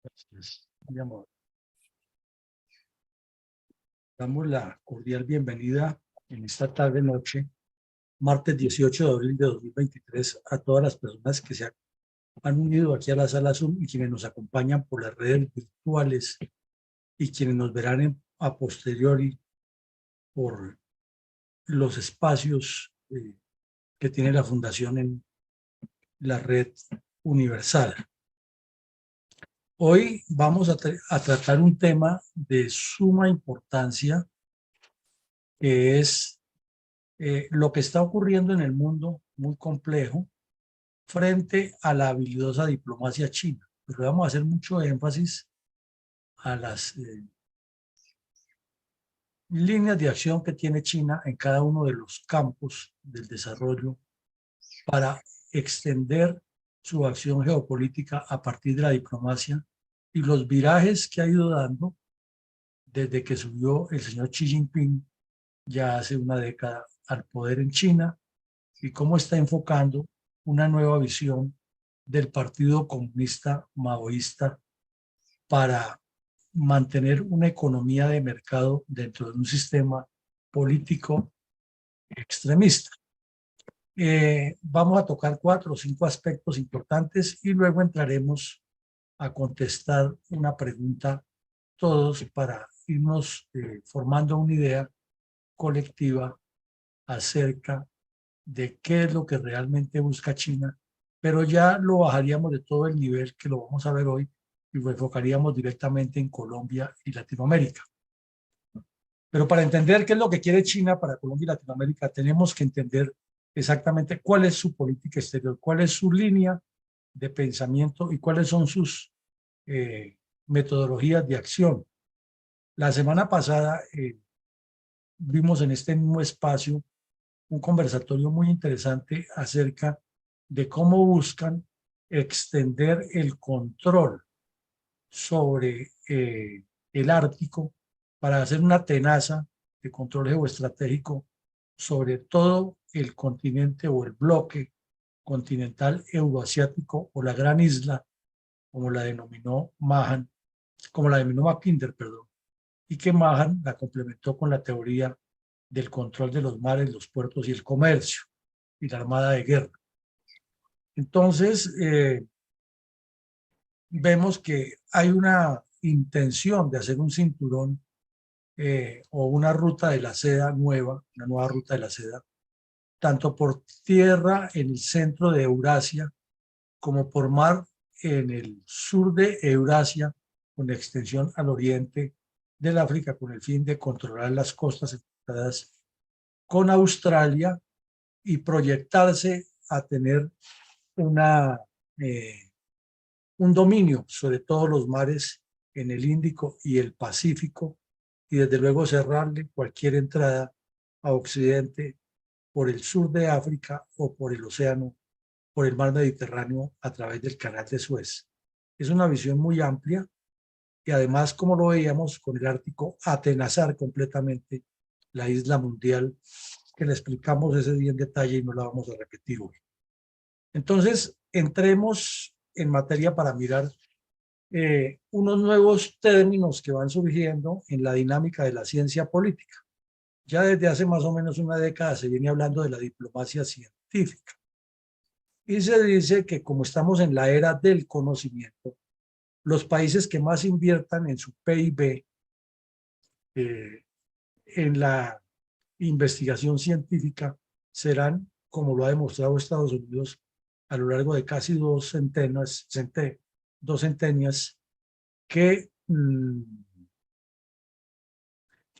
Gracias, mi amor. Damos la cordial bienvenida en esta tarde-noche, martes 18 de abril de 2023, a todas las personas que se han unido aquí a la sala Zoom y quienes nos acompañan por las redes virtuales y quienes nos verán a posteriori por los espacios que tiene la Fundación en la red universal. Hoy vamos a tratar un tema de suma importancia, que es lo que está ocurriendo en el mundo, muy complejo, frente a la habilidosa diplomacia china. Pero vamos a hacer mucho énfasis a las líneas de acción que tiene China en cada uno de los campos del desarrollo para extender su acción geopolítica a partir de la diplomacia y los virajes que ha ido dando desde que subió el señor Xi Jinping ya hace una década al poder en China y cómo está enfocando una nueva visión del Partido Comunista Maoísta para mantener una economía de mercado dentro de un sistema político extremista. Vamos a tocar 4 o 5 aspectos importantes y luego entraremos a contestar una pregunta todos para irnos formando una idea colectiva acerca de qué es lo que realmente busca China, pero ya lo bajaríamos de todo el nivel que lo vamos a ver hoy y lo enfocaríamos directamente en Colombia y Latinoamérica. Pero para entender qué es lo que quiere China para Colombia y Latinoamérica, tenemos que entender exactamente cuál es su política exterior, cuál es su línea de pensamiento y cuáles son sus metodologías de acción. La semana pasada vimos en este mismo espacio un conversatorio muy interesante acerca de cómo buscan extender el control sobre el Ártico para hacer una tenaza de control geoestratégico sobre todo el continente o el bloque continental euroasiático o la gran isla, como la denominó Mahan, como la denominó Mackinder, perdón, y que Mahan la complementó con la teoría del control de los mares, los puertos y el comercio y la armada de guerra. Entonces, vemos que hay una intención de hacer un cinturón o una ruta de la seda nueva, una nueva ruta de la seda, tanto por tierra en el centro de Eurasia como por mar en el sur de Eurasia, con extensión al oriente del África, con el fin de controlar las costas enfrentadas con Australia y proyectarse a tener una, un dominio sobre todos los mares en el Índico y el Pacífico, y desde luego cerrarle cualquier entrada a Occidente por el sur de África o por el océano, por el mar Mediterráneo a través del canal de Suez. Es una visión muy amplia y además, como lo veíamos con el Ártico, atenazar completamente la isla mundial, que le explicamos ese día en detalle y no la vamos a repetir hoy. Entonces, entremos en materia para mirar unos nuevos términos que van surgiendo en la dinámica de la ciencia política. Ya desde hace más o menos una década se viene hablando de la diplomacia científica. Y se dice que como estamos en la era del conocimiento, los países que más inviertan en su PIB, en la investigación científica, serán, como lo ha demostrado Estados Unidos a lo largo de casi dos centenias, que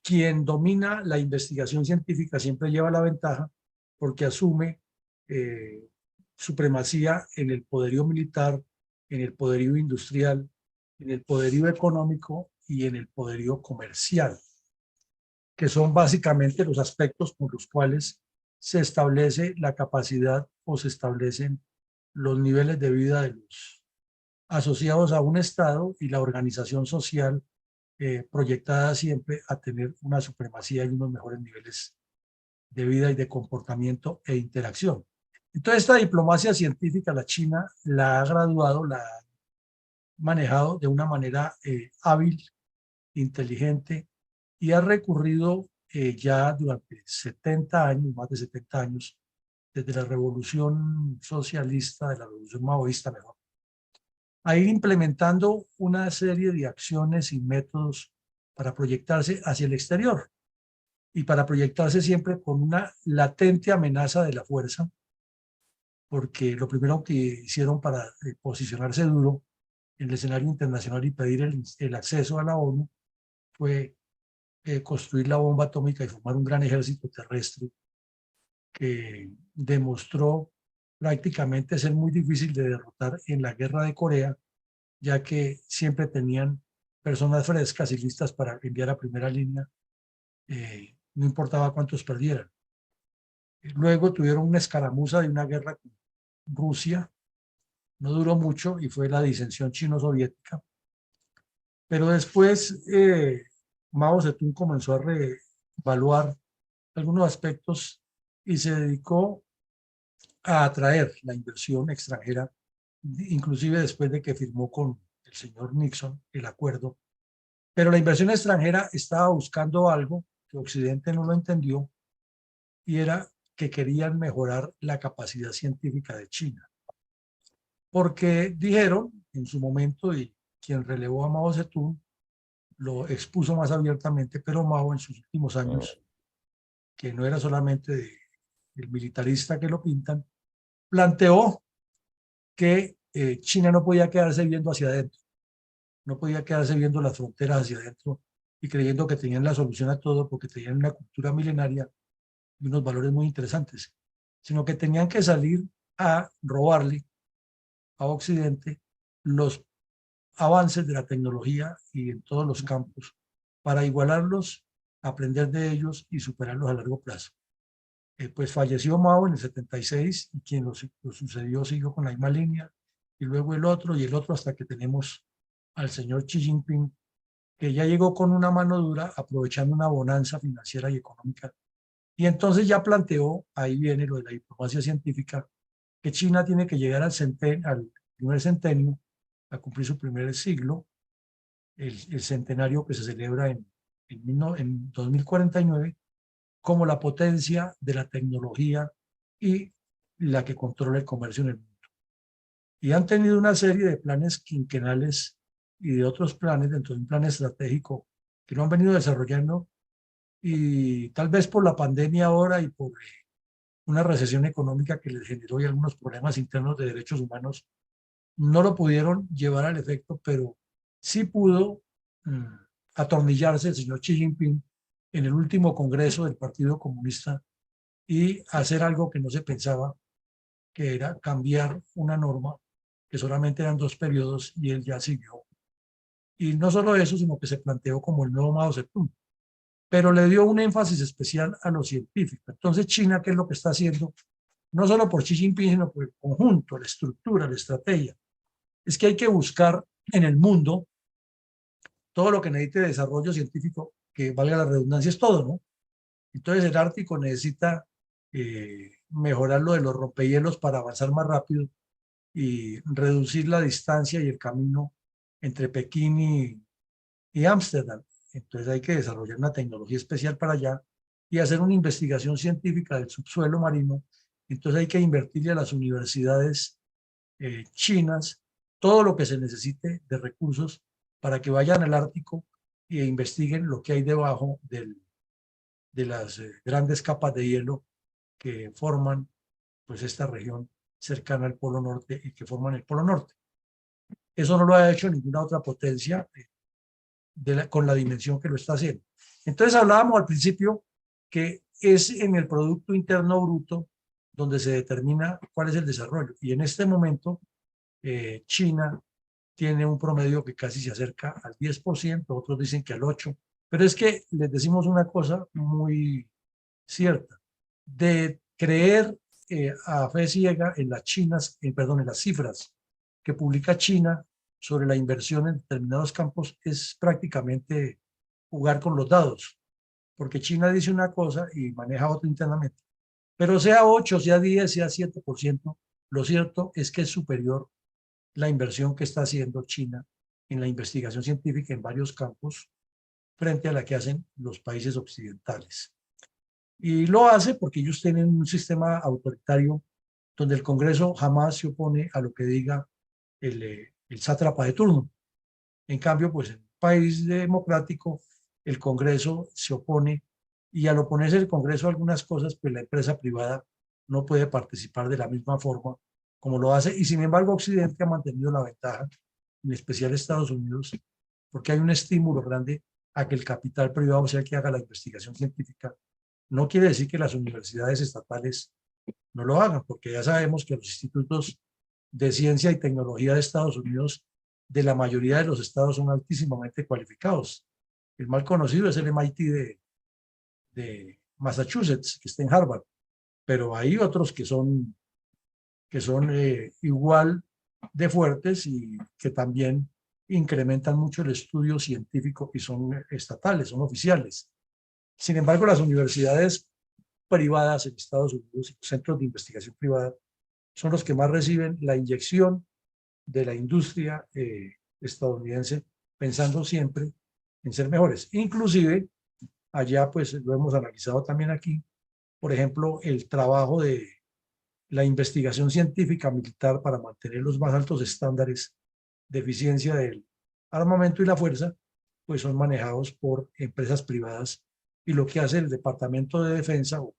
quien domina la investigación científica siempre lleva la ventaja porque asume supremacía en el poderío militar, en el poderío industrial, en el poderío económico y en el poderío comercial, que son básicamente los aspectos por los cuales se establece la capacidad o se establecen los niveles de vida de los asociados a un Estado y la organización social proyectada siempre a tener una supremacía y unos mejores niveles de vida y de comportamiento e interacción. Entonces, esta diplomacia científica, la China la ha graduado, la ha manejado de una manera hábil, inteligente, y ha recurrido ya durante 70 años, más de 70 años, desde la revolución socialista, de la revolución maoísta mejor, a ir implementando una serie de acciones y métodos para proyectarse hacia el exterior y para proyectarse siempre con una latente amenaza de la fuerza, porque lo primero que hicieron para posicionarse duro en el escenario internacional y pedir el acceso a la ONU fue construir la bomba atómica y formar un gran ejército terrestre que demostró prácticamente ser muy difícil de derrotar en la guerra de Corea, ya que siempre tenían personas frescas y listas para enviar a primera línea, no importaba cuántos perdieran. Luego tuvieron una escaramuza de una guerra con Rusia, no duró mucho y fue la disensión chino-soviética, pero después Mao Zedong comenzó a reevaluar algunos aspectos y se dedicó a atraer la inversión extranjera, inclusive después de que firmó con el señor Nixon el acuerdo. Pero la inversión extranjera estaba buscando algo que Occidente no lo entendió, y era que querían mejorar la capacidad científica de China. Porque dijeron en su momento, y quien relevó a Mao Zedong lo expuso más abiertamente, pero Mao en sus últimos años, que no era solamente el militarista que lo pintan, planteó que China no podía quedarse viendo hacia adentro, no podía quedarse viendo las fronteras hacia adentro y creyendo que tenían la solución a todo porque tenían una cultura milenaria y unos valores muy interesantes, sino que tenían que salir a robarle a Occidente los avances de la tecnología y en todos los campos para igualarlos, aprender de ellos y superarlos a largo plazo. Pues falleció Mao en el 76 y quien lo sucedió siguió con la misma línea, y luego el otro y el otro hasta que tenemos al señor Xi Jinping, que ya llegó con una mano dura aprovechando una bonanza financiera y económica. Y entonces ya planteó, ahí viene lo de la diplomacia científica, que China tiene que llegar al primer centenio, a cumplir su primer siglo, el centenario que se celebra en 2049, como la potencia de la tecnología y la que controla el comercio en el mundo. Y han tenido una serie de planes quinquenales y de otros planes dentro de un plan estratégico que lo han venido desarrollando, y tal vez por la pandemia ahora y por una recesión económica que les generó y algunos problemas internos de derechos humanos, no lo pudieron llevar al efecto, pero sí pudo atornillarse el señor Xi Jinping en el último congreso del Partido Comunista y hacer algo que no se pensaba, que era cambiar una norma que solamente eran 2 periodos, y él ya siguió. Y no solo eso, sino que se planteó como el nuevo Mao Zedong, pero le dio un énfasis especial a lo científico. Entonces China, ¿qué es lo que está haciendo? No solo por Xi Jinping, sino por el conjunto, la estructura, la estrategia. Es que hay que buscar en el mundo todo lo que necesite desarrollo científico, que valga la redundancia, es todo, ¿no? Entonces el Ártico necesita mejorar lo de los rompehielos para avanzar más rápido y reducir la distancia y el camino entre Pekín y Ámsterdam. Entonces hay que desarrollar una tecnología especial para allá y hacer una investigación científica del subsuelo marino. Entonces hay que invertirle a las universidades chinas todo lo que se necesite de recursos para que vayan al Ártico e investiguen lo que hay debajo de las grandes capas de hielo que forman pues esta región cercana al Polo Norte y que forman el Polo Norte. Eso no lo ha hecho ninguna otra potencia con la dimensión que lo está haciendo. Entonces hablábamos al principio que es en el Producto Interno Bruto donde se determina cuál es el desarrollo, y en este momento China tiene un promedio que casi se acerca al 10%, otros dicen que al 8%, pero es que les decimos una cosa muy cierta, de creer a fe ciega en las en las cifras que publica China sobre la inversión en determinados campos, es prácticamente jugar con los dados, porque China dice una cosa y maneja otra internamente. Pero sea 8, sea 10, sea 7%, lo cierto es que es superior la inversión que está haciendo China en la investigación científica en varios campos frente a la que hacen los países occidentales. Y lo hace porque ellos tienen un sistema autoritario donde el Congreso jamás se opone a lo que diga el sátrapa de turno. En cambio, pues en un país democrático, el Congreso se opone y al oponerse el Congreso a algunas cosas, pues la empresa privada no puede participar de la misma forma como lo hace. Y sin embargo, Occidente ha mantenido la ventaja, en especial Estados Unidos, porque hay un estímulo grande a que el capital privado sea el que haga la investigación científica. No quiere decir que las universidades estatales no lo hagan, porque ya sabemos que los institutos de ciencia y tecnología de Estados Unidos, de la mayoría de los estados, son altísimamente cualificados. El mal conocido es el MIT de Massachusetts, que está en Harvard, pero hay otros que son igual de fuertes y que también incrementan mucho el estudio científico y son estatales, son oficiales. Sin embargo, las universidades privadas en Estados Unidos y los centros de investigación privada son los que más reciben la inyección de la industria estadounidense, pensando siempre en ser mejores. Inclusive, allá pues lo hemos analizado también aquí, por ejemplo, el trabajo de la investigación científica militar para mantener los más altos estándares de eficiencia del armamento y la fuerza, pues son manejados por empresas privadas y lo que hace el Departamento de Defensa o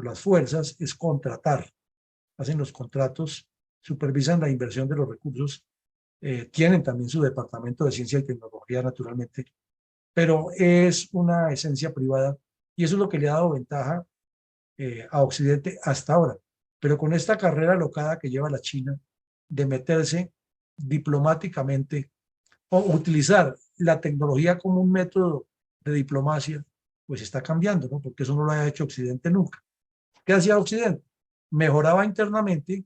las fuerzas es contratar, hacen los contratos, supervisan la inversión de los recursos, tienen también su departamento de ciencia y tecnología naturalmente, pero es una esencia privada y eso es lo que le ha dado ventaja a Occidente hasta ahora. Pero con esta carrera locada que lleva la China de meterse diplomáticamente o utilizar la tecnología como un método de diplomacia, pues está cambiando, ¿no? Porque eso no lo ha hecho Occidente nunca. ¿Qué hacía Occidente? Mejoraba internamente,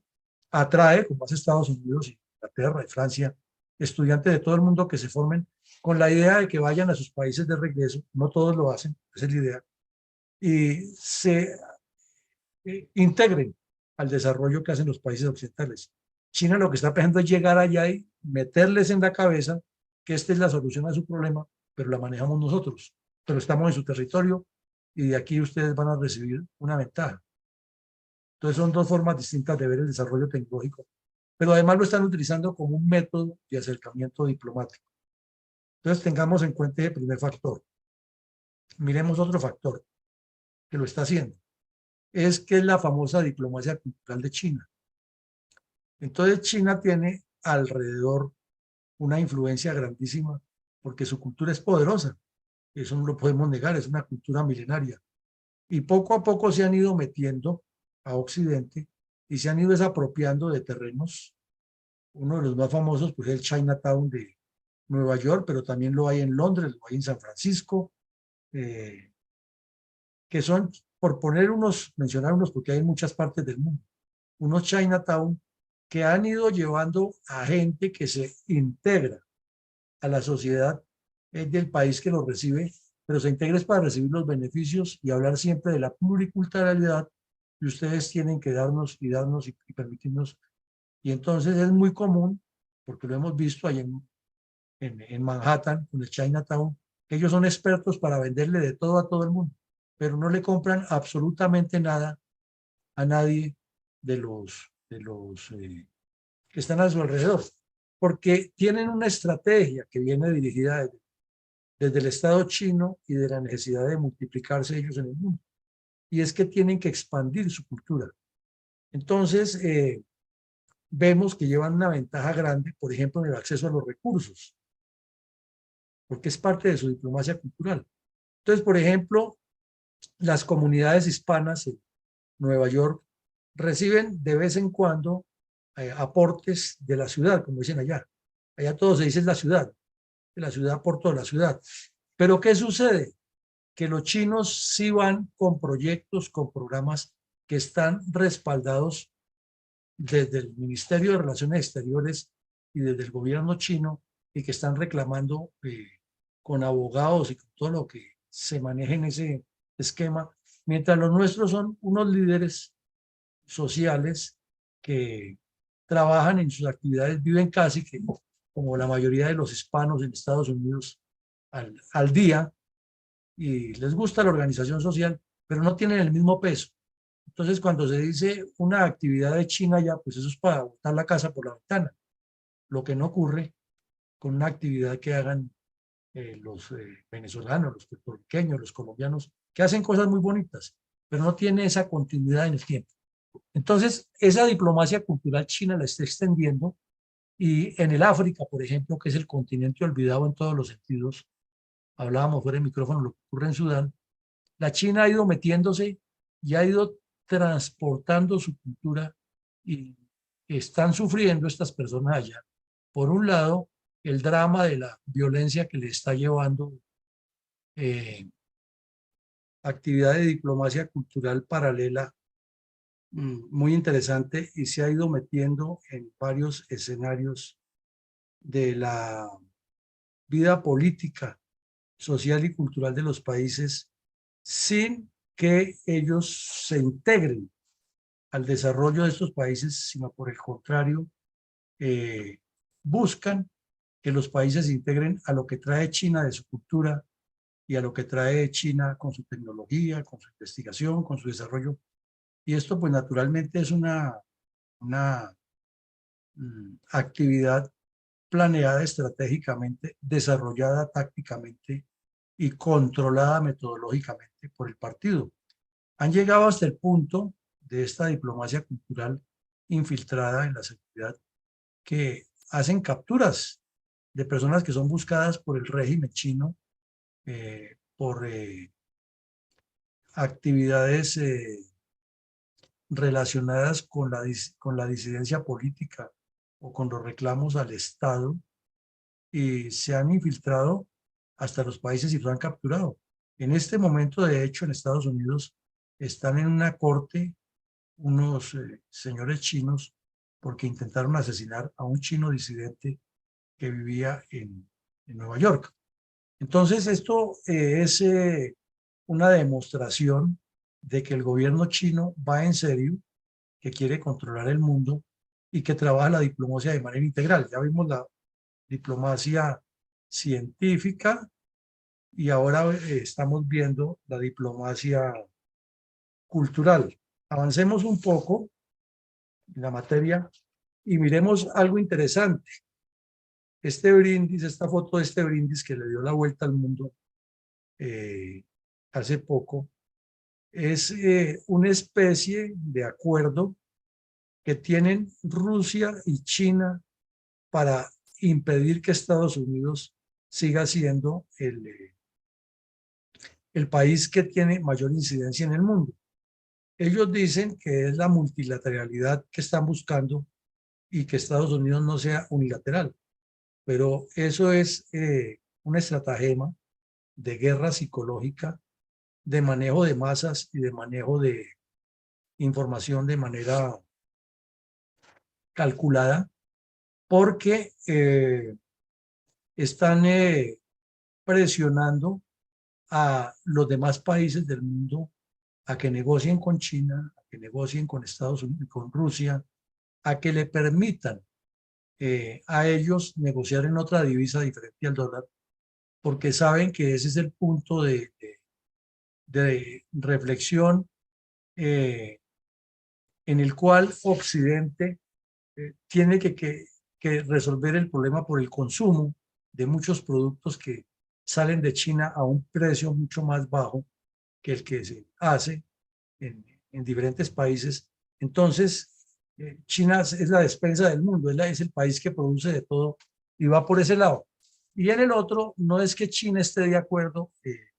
atrae, como hace Estados Unidos, Inglaterra y Francia, estudiantes de todo el mundo que se formen con la idea de que vayan a sus países de regreso. No todos lo hacen, esa es la idea. Y se integren al desarrollo que hacen los países occidentales. China lo que está pensando es llegar allá y meterles en la cabeza que esta es la solución a su problema, pero la manejamos nosotros. Pero estamos en su territorio y de aquí ustedes van a recibir una ventaja. Entonces son dos formas distintas de ver el desarrollo tecnológico, pero además lo están utilizando como un método de acercamiento diplomático. Entonces tengamos en cuenta ese primer factor. Miremos otro factor que lo está haciendo. Es que es la famosa diplomacia cultural de China. Entonces China tiene alrededor una influencia grandísima porque su cultura es poderosa. Eso no lo podemos negar, es una cultura milenaria. Y poco a poco se han ido metiendo a Occidente y se han ido desapropiando de terrenos. Uno de los más famosos pues, es el Chinatown de Nueva York, pero también lo hay en Londres, lo hay en San Francisco, que son, por poner unos, mencionar unos, porque hay en muchas partes del mundo, unos Chinatown que han ido llevando a gente que se integra a la sociedad del país que los recibe, pero se integra es para recibir los beneficios y hablar siempre de la pluriculturalidad que ustedes tienen que darnos y permitirnos. Y entonces es muy común, porque lo hemos visto ahí en Manhattan, en el Chinatown, que ellos son expertos para venderle de todo a todo el mundo, pero no le compran absolutamente nada a nadie de los que están a su alrededor, porque tienen una estrategia que viene dirigida desde el Estado chino y de la necesidad de multiplicarse ellos en el mundo. Y es que tienen que expandir su cultura. Entonces, vemos que llevan una ventaja grande, por ejemplo, en el acceso a los recursos, porque es parte de su diplomacia cultural. Entonces, por ejemplo, las comunidades hispanas en Nueva York reciben de vez en cuando aportes de la ciudad, como dicen allá. Allá todo se dice la ciudad aportó la ciudad. Pero ¿qué sucede? Que los chinos sí van con proyectos, con programas que están respaldados desde el Ministerio de Relaciones Exteriores y desde el gobierno chino y que están reclamando con abogados y con todo lo que se maneja en ese esquema, mientras los nuestros son unos líderes sociales que trabajan en sus actividades, viven casi que como la mayoría de los hispanos en Estados Unidos al día, y les gusta la organización social, pero no tienen el mismo peso. Entonces, cuando se dice una actividad de China ya, pues eso es para botar la casa por la ventana, lo que no ocurre con una actividad que hagan los venezolanos, los puertorriqueños, los colombianos, que hacen cosas muy bonitas, pero no tiene esa continuidad en el tiempo. Entonces, esa diplomacia cultural china la está extendiendo y en el África, por ejemplo, que es el continente olvidado en todos los sentidos, hablábamos fuera del micrófono lo que ocurre en Sudán, la China ha ido metiéndose y ha ido transportando su cultura y están sufriendo estas personas allá. Por un lado, el drama de la violencia que le está llevando eh, actividad de diplomacia cultural paralela muy interesante y se ha ido metiendo en varios escenarios de la vida política, social y cultural de los países sin que ellos se integren al desarrollo de estos países, sino por el contrario, eh, buscan que los países se integren a lo que trae China de su cultura y a lo que trae China con su tecnología, con su investigación, con su desarrollo. Y esto pues naturalmente es una actividad planeada estratégicamente, desarrollada tácticamente y controlada metodológicamente por el partido. Han llegado hasta el punto de esta diplomacia cultural infiltrada en la seguridad que hacen capturas de personas que son buscadas por el régimen chino por actividades relacionadas con la disidencia política o con los reclamos al Estado y se han infiltrado hasta los países y los han capturado. En este momento, de hecho, en Estados Unidos están en una corte unos señores chinos porque intentaron asesinar a un chino disidente que vivía en Nueva York. Entonces, esto es una demostración de que el gobierno chino va en serio, que quiere controlar el mundo y que trabaja la diplomacia de manera integral. Ya vimos la diplomacia científica y ahora estamos viendo la diplomacia cultural. Avancemos un poco en la materia y miremos algo interesante. Este brindis, esta foto de este brindis que le dio la vuelta al mundo hace poco, es una especie de acuerdo que tienen Rusia y China para impedir que Estados Unidos siga siendo el país que tiene mayor incidencia en el mundo. Ellos dicen que es la multilateralidad que están buscando y que Estados Unidos no sea unilateral, pero eso es una estratagema de guerra psicológica, de manejo de masas y de manejo de información de manera calculada, porque están presionando a los demás países del mundo a que negocien con China, a que negocien con Estados Unidos, con Rusia, a que le permitan a ellos negociar en otra divisa diferente al dólar, porque saben que ese es el punto de reflexión en el cual Occidente tiene que resolver el problema por el consumo de muchos productos que salen de China a un precio mucho más bajo que el que se hace en diferentes países. Entonces, China es la despensa del mundo, es el país que produce de todo y va por ese lado. Y en el otro, no es que China esté de acuerdo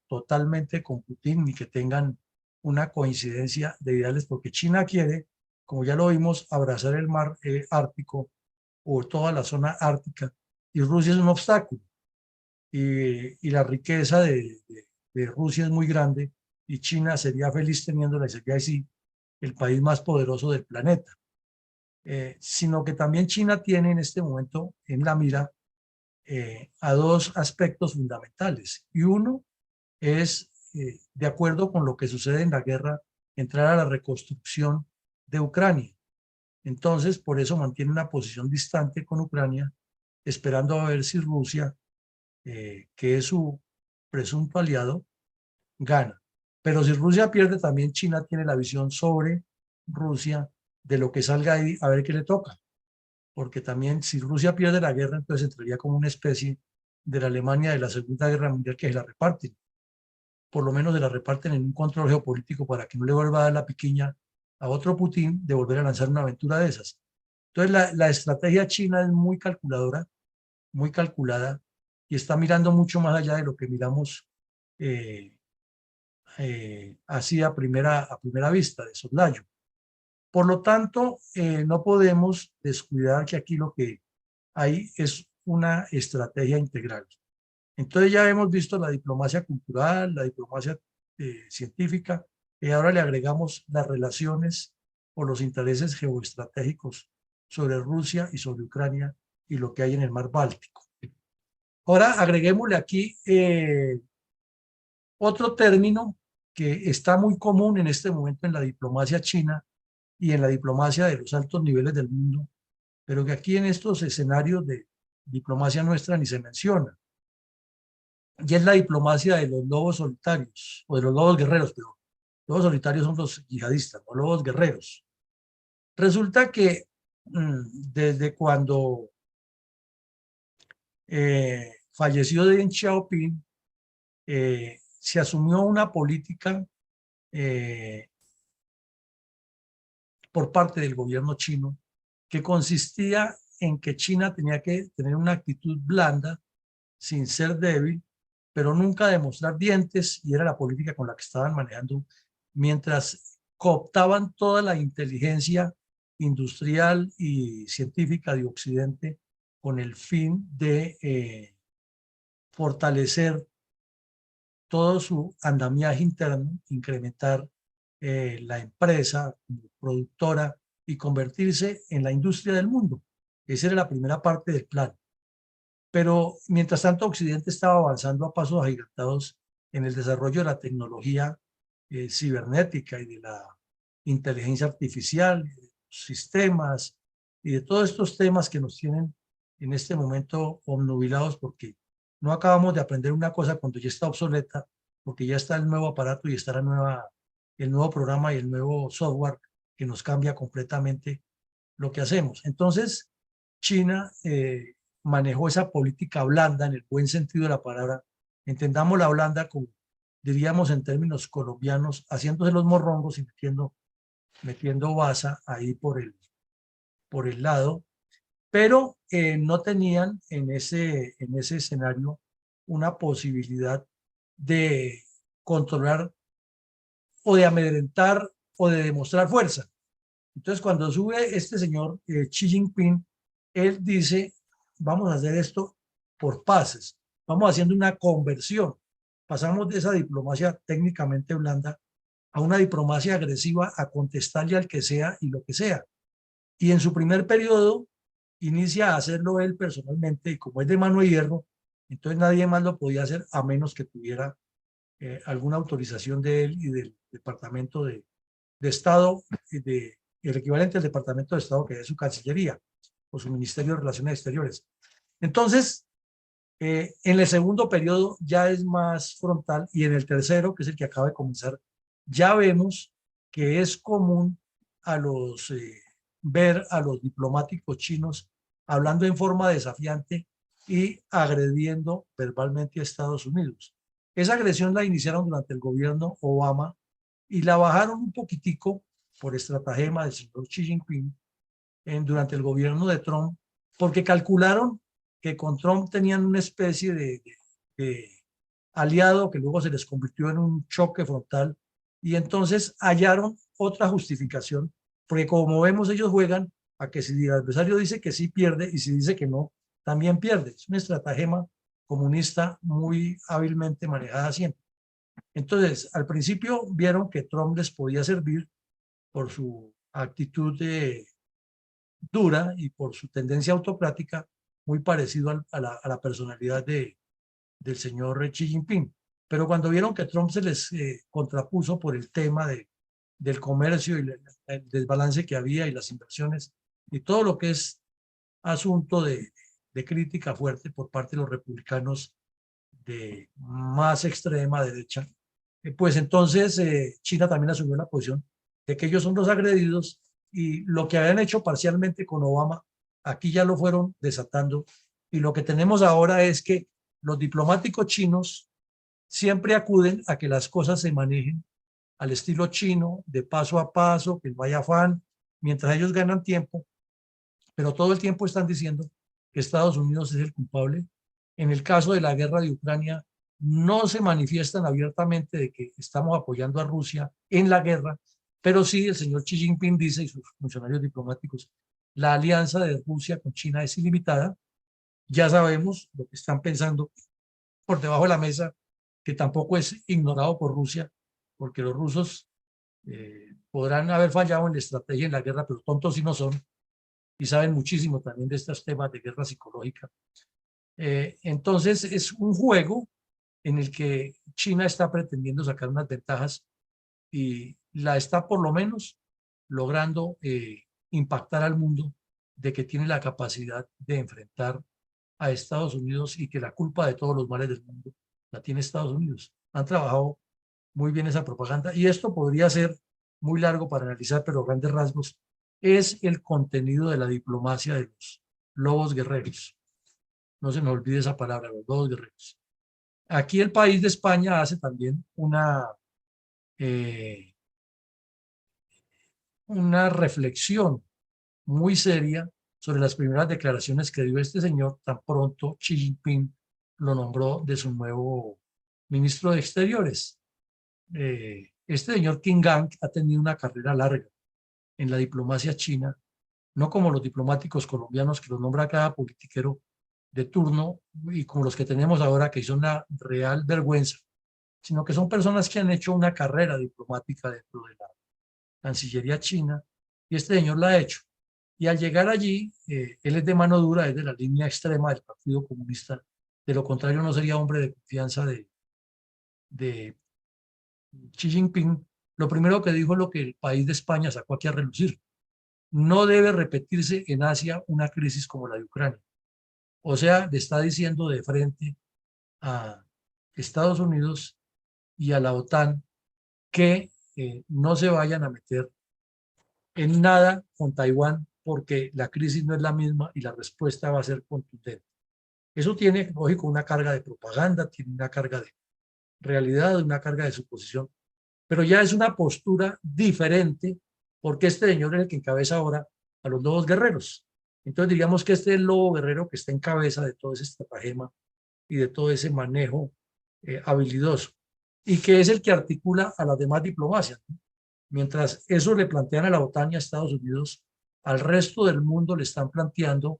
totalmente con Putin ni que tengan una coincidencia de ideales, porque China quiere, como ya lo vimos, abrazar el mar Ártico o toda la zona ártica, y Rusia es un obstáculo. Y la riqueza de Rusia es muy grande y China sería feliz teniéndola y sería así el país más poderoso del planeta. Sino que también China tiene en este momento en la mira a dos aspectos fundamentales. Y uno es, de acuerdo con lo que sucede en la guerra, entrar a la reconstrucción de Ucrania. Entonces, por eso mantiene una posición distante con Ucrania, esperando a ver si Rusia, que es su presunto aliado, gana. Pero si Rusia pierde, también China tiene la visión sobre Rusia de lo que salga ahí, a ver qué le toca. Porque también si Rusia pierde la guerra, entonces entraría como una especie de la Alemania de la Segunda Guerra Mundial, que se la reparten. Por lo menos se la reparten en un control geopolítico para que no le vuelva a dar la piquiña a otro Putin de volver a lanzar una aventura de esas. Entonces la estrategia china es muy calculadora, muy calculada, y está mirando mucho más allá de lo que miramos eh, así a primera vista, de soslayo. Por lo tanto, no podemos descuidar que aquí lo que hay es una estrategia integral. Entonces ya hemos visto la diplomacia cultural, la diplomacia científica, y ahora le agregamos las relaciones o los intereses geoestratégicos sobre Rusia y sobre Ucrania y lo que hay en el mar Báltico. Ahora agreguémosle aquí otro término que está muy común en este momento en la diplomacia china y en la diplomacia de los altos niveles del mundo, pero que aquí en estos escenarios de diplomacia nuestra ni se menciona, y es la diplomacia de los lobos solitarios, o de los lobos guerreros, pero lobos solitarios son los yihadistas, los lobos guerreros. Resulta que desde cuando falleció Deng Xiaoping, se asumió una política por parte del gobierno chino que consistía en que China tenía que tener una actitud blanda, sin ser débil, pero nunca demostrar dientes, y era la política con la que estaban manejando, mientras cooptaban toda la inteligencia industrial y científica de Occidente con el fin de fortalecer todo su andamiaje interno, incrementar la empresa como productora y convertirse en la industria del mundo. Esa era la primera parte del plan. Pero mientras tanto, Occidente estaba avanzando a pasos agigantados en el desarrollo de la tecnología cibernética y de la inteligencia artificial, de los sistemas y de todos estos temas que nos tienen en este momento obnubilados porque no acabamos de aprender una cosa cuando ya está obsoleta, porque ya está el nuevo aparato y está el nuevo programa y el nuevo software que nos cambia completamente lo que hacemos. Entonces, China manejó esa política blanda en el buen sentido de la palabra. Entendamos la blanda como diríamos en términos colombianos, haciéndose los morrongos y metiendo baza ahí por el lado, pero no tenían en ese escenario una posibilidad de controlar o de amedrentar o de demostrar fuerza. Entonces, cuando sube este señor Xi Jinping, él dice, vamos a hacer esto por pases, vamos haciendo una conversión. Pasamos de esa diplomacia técnicamente blanda a una diplomacia agresiva, a contestarle al que sea y lo que sea. Y en su primer periodo inicia a hacerlo él personalmente, y como es de mano de hierro, entonces nadie más lo podía hacer a menos que tuviera alguna autorización de él y del Departamento de Estado, el equivalente al Departamento de Estado que es su Cancillería o su Ministerio de Relaciones Exteriores. Entonces, en el segundo periodo ya es más frontal, y en el tercero, que es el que acaba de comenzar, ya vemos que es común ver a los diplomáticos chinos hablando en forma desafiante y agrediendo verbalmente a Estados Unidos. Esa agresión la iniciaron durante el gobierno Obama y la bajaron un poquitico por estratagema del señor Xi Jinping durante el gobierno de Trump, porque calcularon que con Trump tenían una especie de aliado que luego se les convirtió en un choque frontal, y entonces hallaron otra justificación, porque como vemos ellos juegan a que si el adversario dice que sí pierde y si dice que no, también pierde. Es una estratagema comunista muy hábilmente manejada siempre. Entonces, al principio vieron que Trump les podía servir por su actitud dura y por su tendencia autocrática, muy parecido a la personalidad del señor Xi Jinping. Pero cuando vieron que Trump se les contrapuso por el tema del comercio y el desbalance que había y las inversiones y todo lo que es asunto de crítica fuerte por parte de los republicanos de más extrema derecha, pues entonces China también asumió la posición de que ellos son los agredidos y lo que habían hecho parcialmente con Obama, aquí ya lo fueron desatando y lo que tenemos ahora es que los diplomáticos chinos siempre acuden a que las cosas se manejen al estilo chino, de paso a paso, que no haya afán, mientras ellos ganan tiempo, pero todo el tiempo están diciendo que Estados Unidos es el culpable. En el caso de la guerra de Ucrania, no se manifiestan abiertamente de que estamos apoyando a Rusia en la guerra, pero sí el señor Xi Jinping dice y sus funcionarios diplomáticos, la alianza de Rusia con China es ilimitada. Ya sabemos lo que están pensando por debajo de la mesa, que tampoco es ignorado por Rusia, porque los rusos podrán haber fallado en la estrategia en la guerra, pero tontos sí no son y saben muchísimo también de estos temas de guerra psicológica. Entonces es un juego en el que China está pretendiendo sacar unas ventajas y la está por lo menos logrando impactar al mundo de que tiene la capacidad de enfrentar a Estados Unidos y que la culpa de todos los males del mundo la tiene Estados Unidos. Han trabajado muy bien esa propaganda y esto podría ser muy largo para analizar, pero a grandes rasgos es el contenido de la diplomacia de los lobos guerreros. No se me olvide esa palabra, los lobos guerreros. Aquí el país de España hace también eh, una reflexión muy seria sobre las primeras declaraciones que dio este señor tan pronto Xi Jinping lo nombró de su nuevo ministro de Exteriores. Este señor Qin Gang ha tenido una carrera larga en la diplomacia china, no como los diplomáticos colombianos que los nombra cada politiquero de turno y como los que tenemos ahora que son una real vergüenza, sino que son personas que han hecho una carrera diplomática dentro de la Cancillería china y este señor la ha hecho. Y al llegar allí, él es de mano dura, es de la línea extrema del Partido Comunista. De lo contrario, no sería hombre de confianza de Xi Jinping. Lo primero que dijo es lo que el país de España sacó aquí a relucir. No debe repetirse en Asia una crisis como la de Ucrania. O sea, le está diciendo de frente a Estados Unidos y a la OTAN que no se vayan a meter en nada con Taiwán porque la crisis no es la misma y la respuesta va a ser contundente. Eso tiene, lógico, una carga de propaganda, tiene una carga de realidad, una carga de suposición, pero ya es una postura diferente porque este señor es el que encabeza ahora a los lobos guerreros. Entonces diríamos que este es el lobo guerrero que está en cabeza de todo ese estratagema y de todo ese manejo habilidoso y que es el que articula a las demás diplomacias, ¿no? Mientras eso le plantean a la OTAN y a Estados Unidos, al resto del mundo le están planteando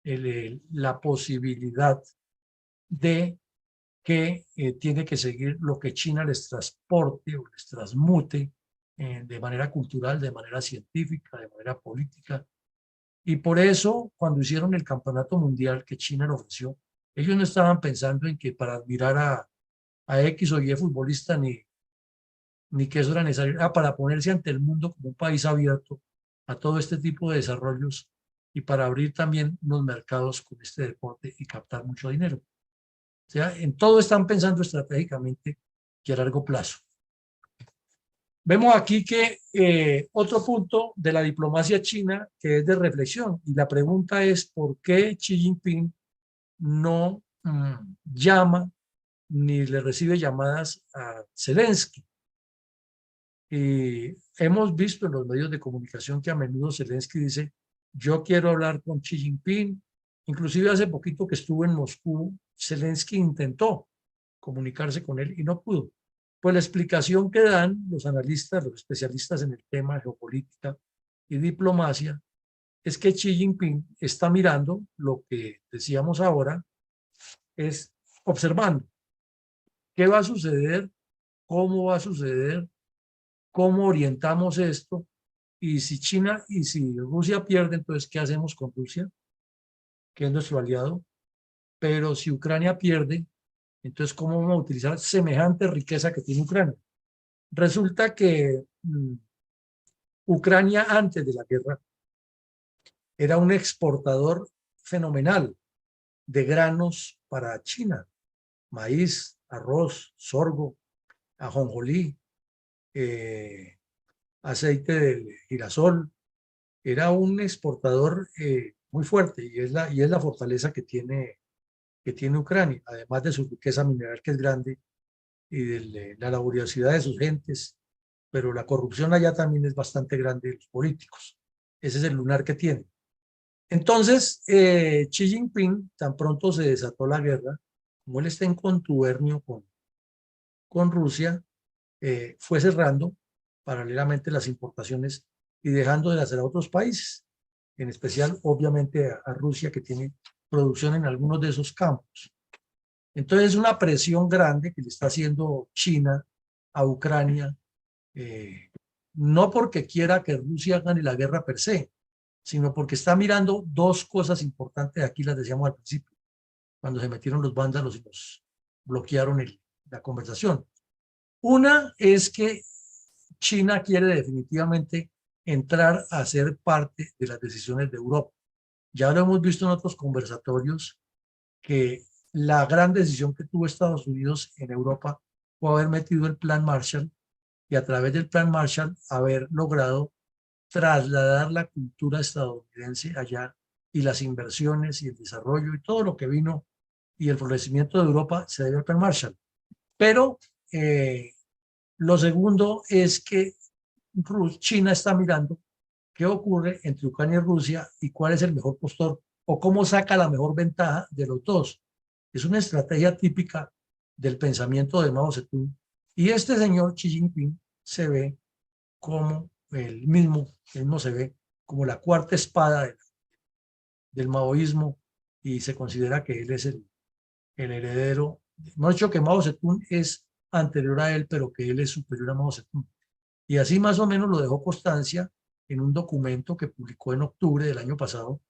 la posibilidad de que tiene que seguir lo que China les transporte o les transmute de manera cultural, de manera científica, de manera política. Y por eso, cuando hicieron el campeonato mundial que China le ofreció, ellos no estaban pensando en que para admirar a X o Y futbolista ni que eso era necesario, para ponerse ante el mundo como un país abierto a todo este tipo de desarrollos y para abrir también unos mercados con este deporte y captar mucho dinero. O sea, en todo están pensando estratégicamente y a largo plazo. Vemos aquí que otro punto de la diplomacia china que es de reflexión y la pregunta es ¿por qué Xi Jinping no llama ni le recibe llamadas a Zelensky? Y hemos visto en los medios de comunicación que a menudo Zelensky dice, yo quiero hablar con Xi Jinping. Inclusive hace poquito que estuvo en Moscú, Zelensky intentó comunicarse con él y no pudo. Pues la explicación que dan los analistas, los especialistas en el tema geopolítica y diplomacia, es que Xi Jinping está mirando lo que decíamos ahora, es observando qué va a suceder, cómo va a suceder, cómo orientamos esto y si China y si Rusia pierde, entonces ¿qué hacemos con Rusia? Que es nuestro aliado. Pero si Ucrania pierde, entonces ¿cómo vamos a utilizar semejante riqueza que tiene Ucrania? Resulta que Ucrania antes de la guerra era un exportador fenomenal de granos para China, maíz, arroz, sorgo, ajonjolí, eh, aceite de girasol. Era un exportador muy fuerte y es la fortaleza que tiene Ucrania, además de su riqueza mineral que es grande y de la laboriosidad de sus gentes, pero la corrupción allá también es bastante grande de los políticos. Ese es el lunar que tiene. Entonces, Xi Jinping, tan pronto se desató la guerra, como él está en contubernio con Rusia, fue cerrando paralelamente las importaciones y dejando de hacer a otros países, en especial, obviamente, a Rusia, que tiene producción en algunos de esos campos. Entonces, es una presión grande que le está haciendo China a Ucrania, no porque quiera que Rusia gane la guerra per se, sino porque está mirando dos cosas importantes, aquí las decíamos al principio, cuando se metieron los vándalos y nos bloquearon la conversación. Una es que China quiere definitivamente entrar a ser parte de las decisiones de Europa. Ya lo hemos visto en otros conversatorios que la gran decisión que tuvo Estados Unidos en Europa fue haber metido el Plan Marshall y a través del Plan Marshall haber logrado trasladar la cultura estadounidense allá y las inversiones y el desarrollo y todo lo que vino y el florecimiento de Europa se debe al Plan Marshall. Pero lo segundo es que China está mirando qué ocurre entre Ucrania y Rusia y cuál es el mejor postor o cómo saca la mejor ventaja de los dos. Es una estrategia típica del pensamiento de Mao Zedong. Y este señor Xi Jinping se ve como él mismo se ve como la cuarta espada del maoísmo y se considera que él es el heredero. No he dicho que Mao Zedong es anterior a él, pero que él es superior a Mao Zedong. Y así más o menos lo dejó constancia en un documento que publicó en octubre del año pasado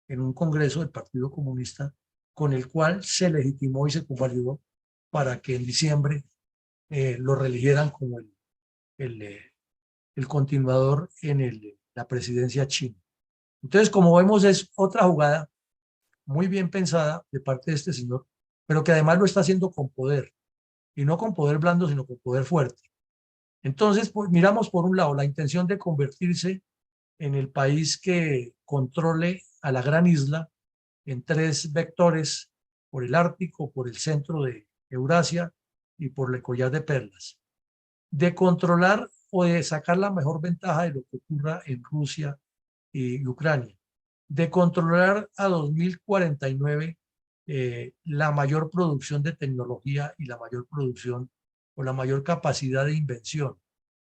en un congreso del Partido Comunista, con el cual se legitimó y se convalidó para que en diciembre lo reeligieran como el, el continuador en la presidencia china. Entonces, como vemos, es otra jugada muy bien pensada de parte de este señor, pero que además lo está haciendo con poder, y no con poder blando, sino con poder fuerte. Entonces, pues, miramos por un lado la intención de convertirse en el país que controle a la gran isla en tres vectores, por el Ártico, por el centro de Eurasia y por el collar de perlas. De controlar o de sacar la mejor ventaja de lo que ocurra en Rusia y Ucrania. De controlar a 2049 la mayor producción de tecnología y la mayor producción o la mayor capacidad de invención.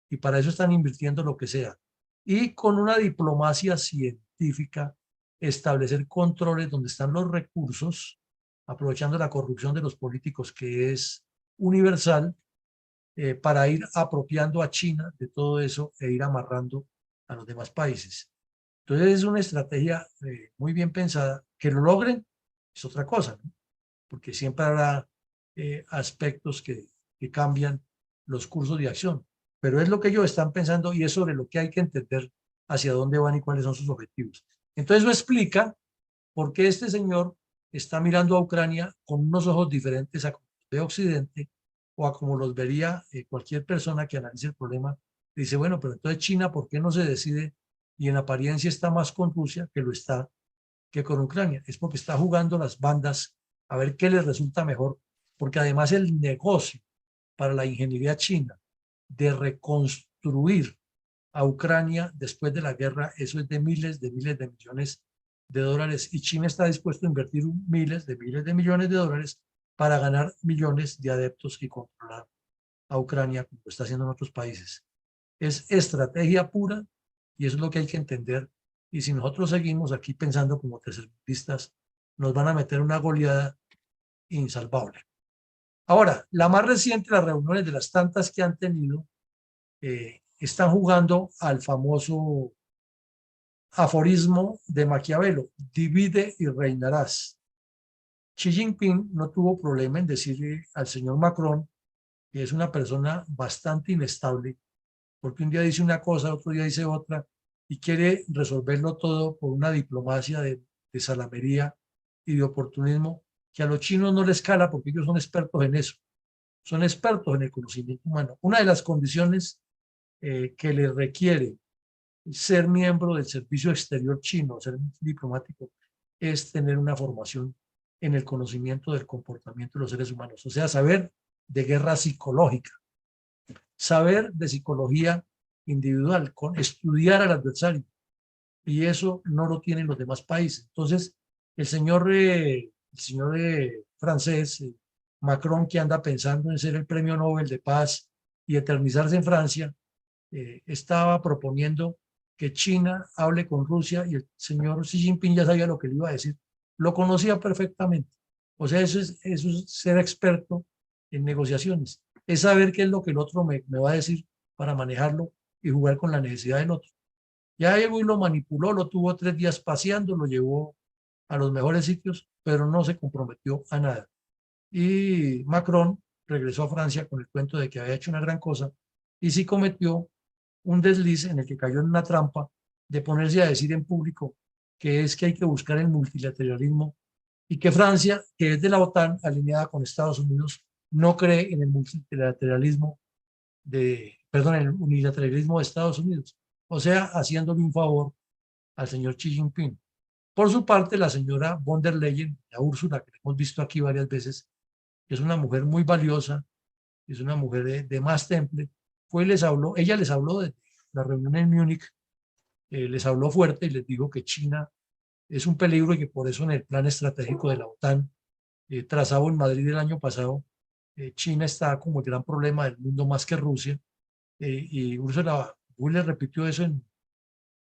Y para eso están invirtiendo lo que sea. Y con una diplomacia científica, establecer controles donde están los recursos, aprovechando la corrupción de los políticos que es universal, para ir apropiando a China de todo eso e ir amarrando a los demás países. Entonces es una estrategia muy bien pensada. Que lo logren es otra cosa, ¿no? Porque siempre habrá aspectos que cambian los cursos de acción. Pero es lo que ellos están pensando y es sobre lo que hay que entender hacia dónde van y cuáles son sus objetivos. Entonces eso explica por qué este señor está mirando a Ucrania con unos ojos diferentes a como ve Occidente o a como los vería cualquier persona que analice el problema. Dice, bueno, pero entonces China, ¿por qué no se decide? Y en apariencia está más con Rusia que lo está que con Ucrania. Es porque está jugando las bandas a ver qué les resulta mejor, porque además el negocio para la ingeniería china de reconstruir a Ucrania después de la guerra, eso es de miles de millones de dólares y China está dispuesto a invertir miles de millones de dólares para ganar millones de adeptos y controlar a Ucrania como lo está haciendo en otros países. Es estrategia pura y eso es lo que hay que entender. Y si nosotros seguimos aquí pensando como tercermundistas, nos van a meter una goleada insalvable. Ahora, la más reciente, las reuniones de las tantas que han tenido, están jugando al famoso aforismo de Maquiavelo, divide y reinarás. Xi Jinping no tuvo problema en decirle al señor Macron que es una persona bastante inestable, porque un día dice una cosa, otro día dice otra, y quiere resolverlo todo por una diplomacia de salamería y de oportunismo que a los chinos no les cala porque ellos son expertos en eso, son expertos en el conocimiento humano. Una de las condiciones que les requiere ser miembro del servicio exterior chino, ser diplomático, es tener una formación en el conocimiento del comportamiento de los seres humanos, o sea, saber de guerra psicológica, saber de psicología individual, con estudiar al adversario, y eso no lo tienen los demás países. Entonces, el señor francés, Macron, que anda pensando en ser el premio Nobel de Paz y eternizarse en Francia, estaba proponiendo que China hable con Rusia, y el señor Xi Jinping ya sabía lo que le iba a decir, lo conocía perfectamente. O sea, eso es ser experto en negociaciones, es saber qué es lo que el otro me va a decir para manejarlo y jugar con la necesidad del otro. Ya llegó y lo manipuló, lo tuvo 3 días paseando, lo llevó a los mejores sitios, pero no se comprometió a nada. Y Macron regresó a Francia con el cuento de que había hecho una gran cosa y sí cometió un desliz en el que cayó en una trampa de ponerse a decir en público que es que hay que buscar el multilateralismo y que Francia, que es de la OTAN alineada con Estados Unidos, no cree en el multilateralismo perdón, en el unilateralismo de Estados Unidos. O sea, haciéndole un favor al señor Xi Jinping. Por su parte, la señora von der Leyen, la Úrsula, que hemos visto aquí varias veces, es una mujer muy valiosa, es una mujer de más temple, ella les habló de la reunión en Múnich, les habló fuerte y les dijo que China es un peligro y que por eso en el plan estratégico de la OTAN, trazado en Madrid el año pasado, China está como el gran problema del mundo más que Rusia, y Ursula le repitió eso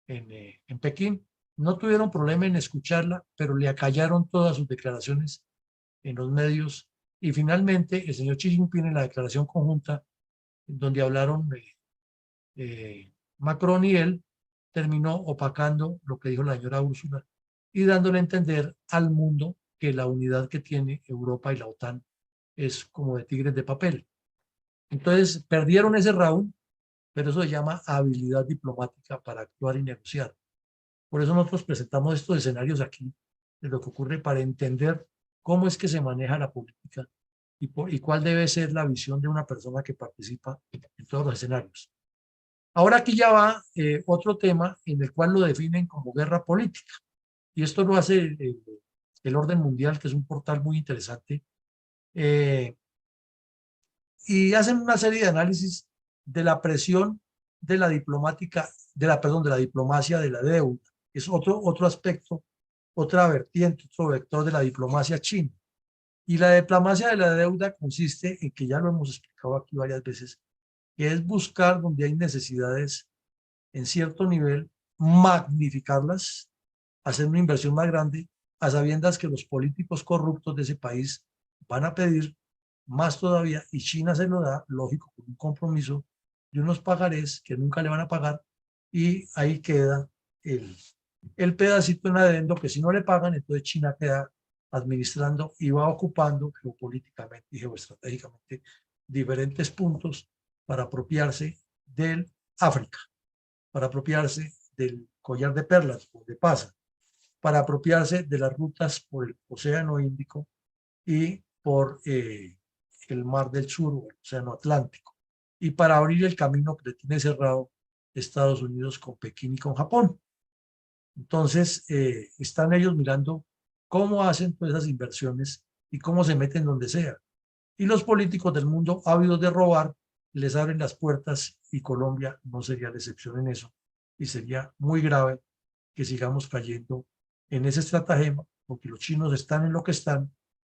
en Pekín. No tuvieron problema en escucharla, pero le acallaron todas sus declaraciones en los medios. Y finalmente, el señor Xi Jinping, en la declaración conjunta, donde hablaron Macron y él, terminó opacando lo que dijo la señora Úrsula y dándole a entender al mundo que la unidad que tiene Europa y la OTAN es como de tigres de papel. Entonces, perdieron ese round, pero eso se llama habilidad diplomática para actuar y negociar. Por eso nosotros presentamos estos escenarios aquí, de lo que ocurre para entender cómo es que se maneja la política y cuál debe ser la visión de una persona que participa en todos los escenarios. Ahora aquí ya va otro tema en el cual lo definen como guerra política. Y esto lo hace el Orden Mundial, que es un portal muy interesante. Y hacen una serie de análisis de la presión de la diplomática, perdón, de la diplomacia de la deuda. Es otro aspecto, otra vertiente, otro vector de la diplomacia china. Y la diplomacia de la deuda consiste en que ya lo hemos explicado aquí varias veces, que es buscar donde hay necesidades en cierto nivel, magnificarlas, hacer una inversión más grande, a sabiendas que los políticos corruptos de ese país van a pedir más todavía, y China se lo da, lógico, con un compromiso de unos pagarés que nunca le van a pagar, y ahí queda el pedacito en adendo que si no le pagan, entonces China queda administrando y va ocupando geopolíticamente y geoestratégicamente diferentes puntos para apropiarse del África, para apropiarse del collar de perlas, por donde pasa, para apropiarse de las rutas por el Océano Índico y por el Mar del Sur o el Océano Atlántico, y para abrir el camino que le tiene cerrado Estados Unidos con Pekín y con Japón. Entonces, están ellos mirando cómo hacen todas esas inversiones y cómo se meten donde sea. Y los políticos del mundo, ávidos de robar, les abren las puertas, y Colombia no sería la excepción en eso. Y sería muy grave que sigamos cayendo en ese estratagema, porque los chinos están en lo que están,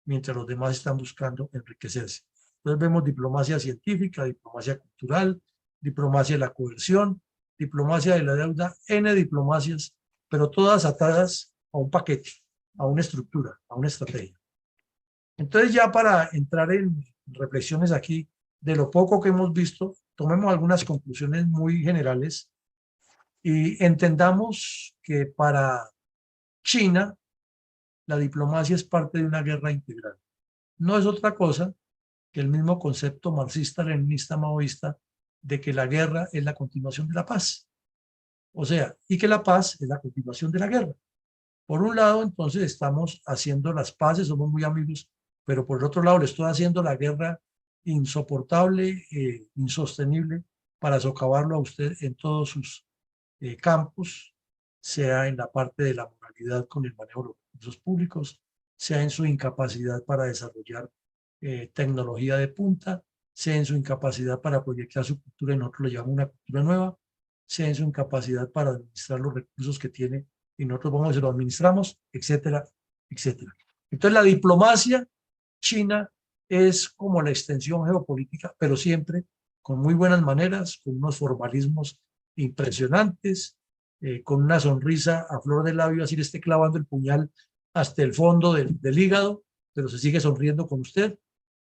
mientras los demás están buscando enriquecerse. Entonces vemos diplomacia científica, diplomacia cultural, diplomacia de la coerción, diplomacia de la deuda, N diplomacias, pero todas atadas a un paquete, a una estructura, a una estrategia. Entonces, ya para entrar en reflexiones aquí de lo poco que hemos visto, tomemos algunas conclusiones muy generales y entendamos que para China la diplomacia es parte de una guerra integral. No es otra cosa que el mismo concepto marxista, leninista, maoísta de que la guerra es la continuación de la paz. O sea, y que la paz es la continuación de la guerra. Por un lado, entonces estamos haciendo las paces, somos muy amigos, pero por el otro lado le estoy haciendo la guerra insoportable, insostenible, para socavarlo a usted en todos sus campos, sea en la parte de la moralidad con el manejo de los recursos públicos, sea en su incapacidad para desarrollar tecnología de punta, sea en su incapacidad para proyectar su cultura, y nosotros le llamamos una cultura nueva, sea en su incapacidad para administrar los recursos que tiene y nosotros vamos y se lo administramos, etcétera, etcétera. Entonces la diplomacia china es como la extensión geopolítica, pero siempre con muy buenas maneras, con unos formalismos impresionantes, con una sonrisa a flor de labio, así le esté clavando el puñal hasta el fondo del hígado, pero se sigue sonriendo con usted.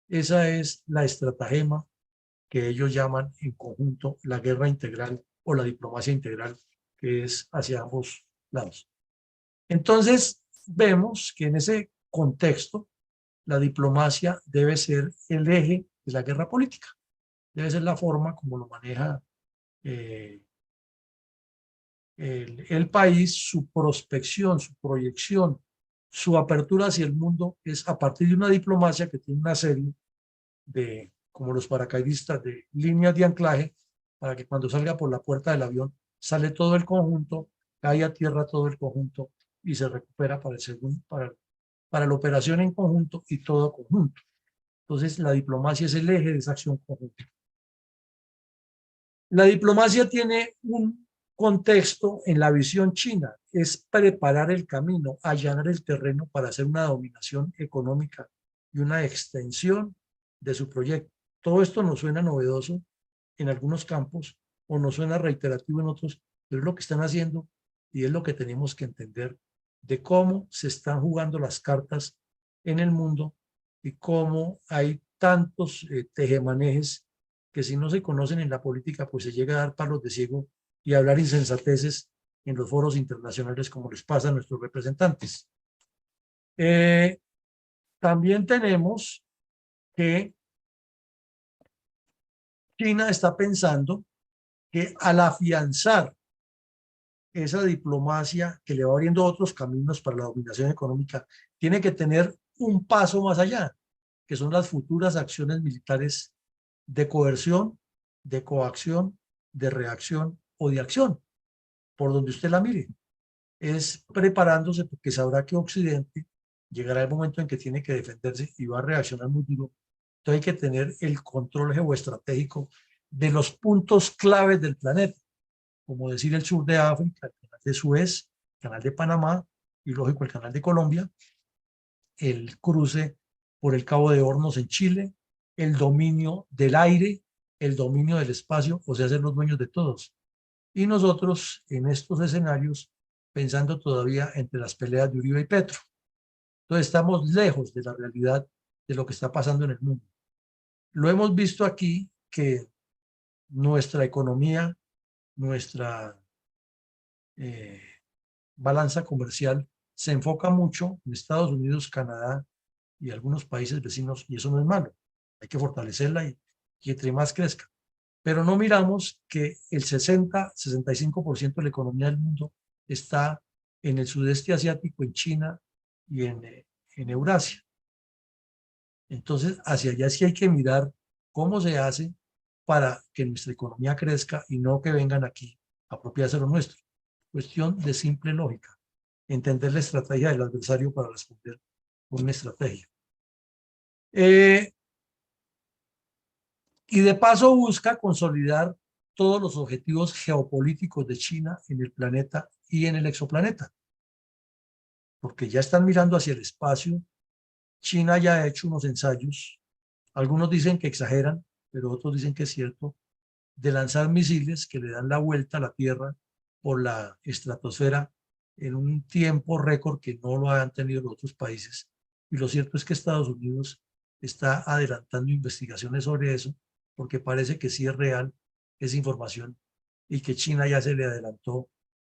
Esa es la estratagema que ellos llaman en conjunto la guerra integral o la diplomacia integral, que es hacia ambos lados. Entonces, vemos que en ese contexto, la diplomacia debe ser el eje de la guerra política. Debe ser la forma como lo maneja el país, su prospección, su proyección, su apertura hacia el mundo es a partir de una diplomacia que tiene una serie de, como los paracaidistas, de líneas de anclaje para que cuando salga por la puerta del avión sale todo el conjunto, cae a tierra todo el conjunto y se recupera para, para la operación en conjunto y todo conjunto. Entonces la diplomacia es el eje de esa acción conjunta. La diplomacia tiene un contexto en la visión china, es preparar el camino, allanar el terreno para hacer una dominación económica y una extensión de su proyecto. Todo esto nos suena novedoso en algunos campos o nos suena reiterativo en otros, pero es lo que están haciendo y es lo que tenemos que entender de cómo se están jugando las cartas en el mundo y cómo hay tantos tejemanejes que si no se conocen en la política, pues se llega a dar palos de ciego y a hablar insensateces en los foros internacionales como les pasa a nuestros representantes. También tenemos que China está pensando que al afianzar esa diplomacia que le va abriendo otros caminos para la dominación económica, tiene que tener un paso más allá, que son las futuras acciones militares de coerción, de coacción, de reacción o de acción, por donde usted la mire. Es preparándose porque sabrá que Occidente llegará el momento en que tiene que defenderse y va a reaccionar muy duro. Entonces hay que tener el control geoestratégico de los puntos claves del planeta, como decir el sur de África, el canal de Suez, el canal de Panamá y lógico el canal de Colombia, el cruce por el Cabo de Hornos en Chile, el dominio del aire, el dominio del espacio, o sea, ser los dueños de todos. Y nosotros en estos escenarios pensando todavía entre las peleas de Uribe y Petro. Entonces estamos lejos de la realidad de lo que está pasando en el mundo. Lo hemos visto aquí que nuestra economía, nuestra balanza comercial se enfoca mucho en Estados Unidos, Canadá y algunos países vecinos, y eso no es malo. Hay que fortalecerla y entre más crezca. Pero no miramos que el 60-65% de la economía del mundo está en el sudeste asiático, en China y en Eurasia. Entonces, hacia allá sí hay que mirar cómo se hace para que nuestra economía crezca y no que vengan aquí a apropiarse lo nuestro. Cuestión de simple lógica. Entender la estrategia del adversario para responder con una estrategia. Y de paso busca consolidar todos los objetivos geopolíticos de China en el planeta y en el exoplaneta. Porque ya están mirando hacia el espacio. China ya ha hecho unos ensayos. Algunos dicen que exageran, pero otros dicen que es cierto, de lanzar misiles que le dan la vuelta a la Tierra por la estratosfera en un tiempo récord que no lo han tenido los otros países. Y lo cierto es que Estados Unidos está adelantando investigaciones sobre eso, porque parece que sí es real esa información y que China ya se le adelantó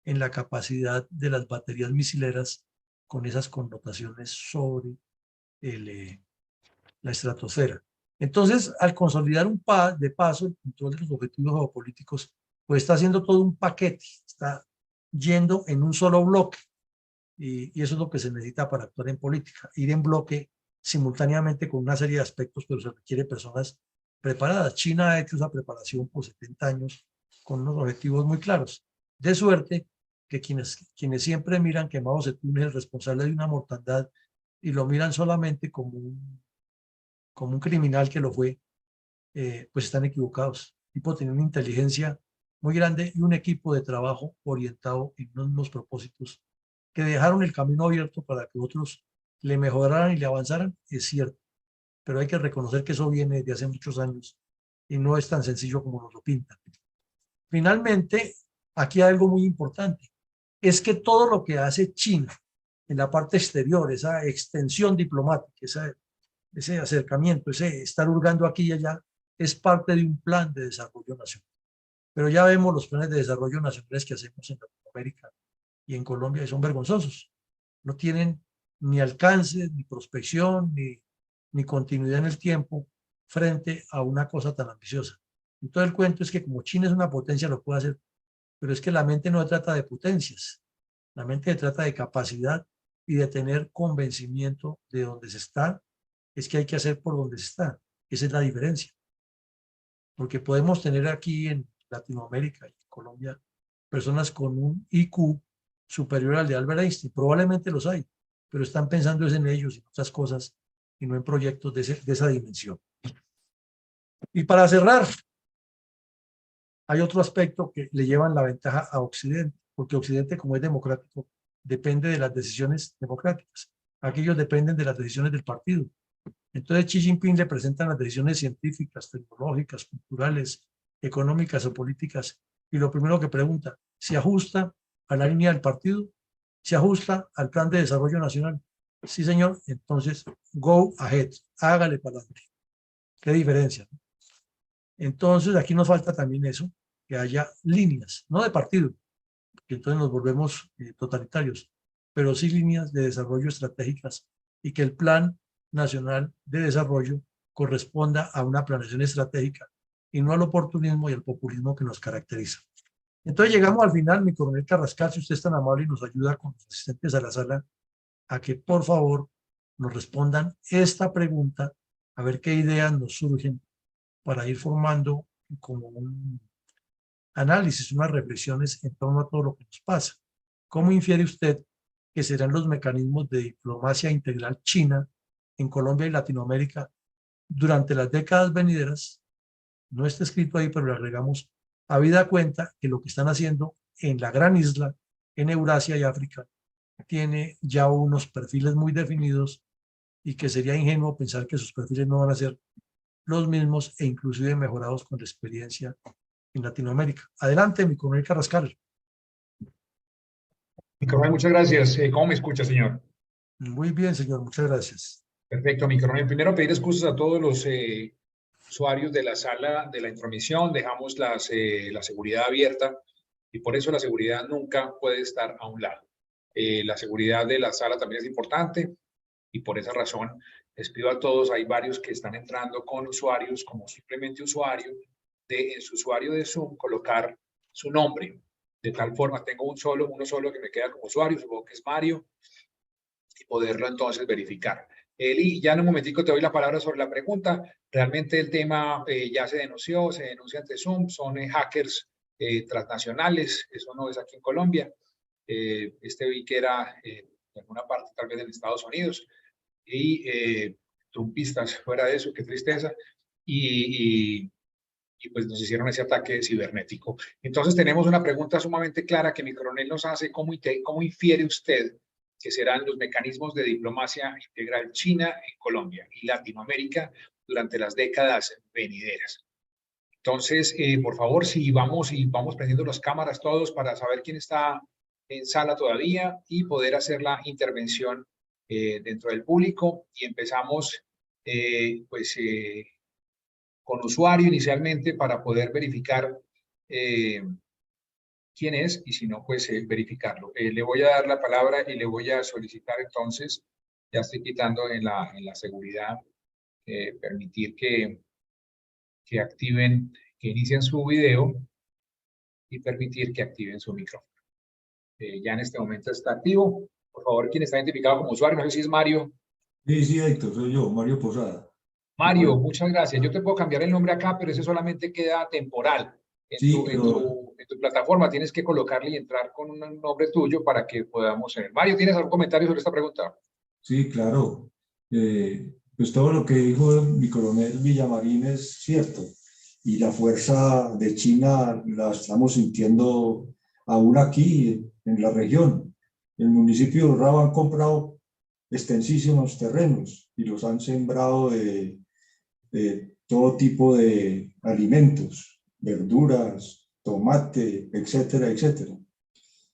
en la capacidad de las baterías misileras con esas connotaciones sobre la estratosfera. Entonces, al consolidar de paso el control de los objetivos geopolíticos, pues está haciendo todo un paquete, está yendo en un solo bloque. Y eso es lo que se necesita para actuar en política, ir en bloque simultáneamente con una serie de aspectos, pero se requiere personas preparadas. China ha hecho esa preparación por 70 años con unos objetivos muy claros. De suerte que quienes siempre miran que Mao Zedong es el responsable de una mortandad y lo miran solamente como un criminal que lo fue, pues están equivocados. El tipo tenía una inteligencia muy grande y un equipo de trabajo orientado en unos propósitos que dejaron el camino abierto para que otros le mejoraran y le avanzaran, es cierto, pero hay que reconocer que eso viene de hace muchos años y no es tan sencillo como nos lo pintan. Finalmente, aquí hay algo muy importante, es que todo lo que hace China en la parte exterior, esa extensión diplomática, ese acercamiento, ese estar hurgando aquí y allá, es parte de un plan de desarrollo nacional. Pero ya vemos los planes de desarrollo nacionales que hacemos en Latinoamérica y en Colombia y son vergonzosos. No tienen ni alcance, ni prospección, ni continuidad en el tiempo frente a una cosa tan ambiciosa. Y todo el cuento es que como China es una potencia, lo puede hacer, pero es que la mente no se trata de potencias, la mente se trata de capacidad y de tener convencimiento de donde se está, es que hay que hacer por donde se está. Esa es la diferencia. Porque podemos tener aquí en Latinoamérica y en Colombia personas con un IQ superior al de Albert Einstein. Probablemente los hay, pero están pensando es en ellos y en otras cosas y no en proyectos de esa dimensión. Y para cerrar, hay otro aspecto que le llevan la ventaja a Occidente, porque Occidente, como es democrático, depende de las decisiones democráticas. Aquellos dependen de las decisiones del partido. Entonces Xi Jinping le presentan las decisiones científicas, tecnológicas, culturales, económicas o políticas y lo primero que pregunta, ¿se ajusta a la línea del partido? ¿Se ajusta al plan de desarrollo nacional? Sí, señor. Entonces, go ahead, hágale para adelante. ¿Qué diferencia? Entonces, aquí nos falta también eso, que haya líneas, no de partido, que entonces nos volvemos totalitarios, pero sí líneas de desarrollo estratégicas y que el plan nacional de desarrollo corresponda a una planeación estratégica y no al oportunismo y al populismo que nos caracteriza. Entonces llegamos al final, mi coronel Carrascal, si usted es tan amable y nos ayuda con los asistentes a la sala, a que por favor nos respondan esta pregunta, a ver qué ideas nos surgen para ir formando como un análisis, unas reflexiones en torno a todo lo que nos pasa. ¿Cómo infiere usted que serán los mecanismos de diplomacia integral china en Colombia y Latinoamérica durante las décadas venideras? No está escrito ahí, pero le agregamos habida cuenta que lo que están haciendo en la gran isla, en Eurasia y África, tiene ya unos perfiles muy definidos y que sería ingenuo pensar que sus perfiles no van a ser los mismos e inclusive mejorados con la experiencia en Latinoamérica. Adelante, mi coronel Carrascal. Mi coronel, muchas gracias. ¿Cómo me escucha, señor? Muy bien, señor, muchas gracias. Perfecto, mi coronel. Primero, pedir excusas a todos los usuarios de la sala de la intromisión. Dejamos la seguridad abierta y por eso la seguridad nunca puede estar a un lado. La seguridad de la sala también es importante y por esa razón les pido a todos, hay varios que están entrando con usuarios como simplemente usuario, en su usuario de Zoom colocar su nombre. De tal forma, tengo uno solo que me queda como usuario, supongo que es Mario, y poderlo entonces verificar. Eli, ya en un momentico te doy la palabra sobre la pregunta. Realmente el tema ya se denuncia ante Zoom, son hackers transnacionales, eso no es aquí en Colombia. Vi que era en alguna parte tal vez en Estados Unidos, y trumpistas fuera de eso, qué tristeza, y pues nos hicieron ese ataque cibernético. Entonces tenemos una pregunta sumamente clara que mi coronel nos hace, ¿cómo infiere usted que serán los mecanismos de diplomacia integral China en Colombia y Latinoamérica durante las décadas venideras? Entonces, por favor, si vamos prendiendo las cámaras todos para saber quién está en sala todavía y poder hacer la intervención dentro del público. Y empezamos, con usuario inicialmente para poder verificar quién es y si no, pues verificarlo. Le voy a dar la palabra y le voy a solicitar entonces, ya estoy quitando en la seguridad permitir que activen, que inicien su video y permitir que activen su micrófono. Ya en este momento está activo. Por favor, quien está identificado como usuario, no sé si es Mario. Sí, Héctor, soy yo, Mario Posada. Mario, muchas gracias. Yo te puedo cambiar el nombre acá, pero ese solamente queda temporal. Sí, pero En tu plataforma tienes que colocarle y entrar con un nombre tuyo para que podamos ver. Mario, ¿tienes algún comentario sobre esta pregunta? sí, claro. Pues todo lo que dijo mi coronel Villamarín es cierto. Y la fuerza de China la estamos sintiendo aún aquí, en la región. El municipio de Urrao han comprado extensísimos terrenos y los han sembrado de todo tipo de alimentos, verduras, tomate, etcétera, etcétera.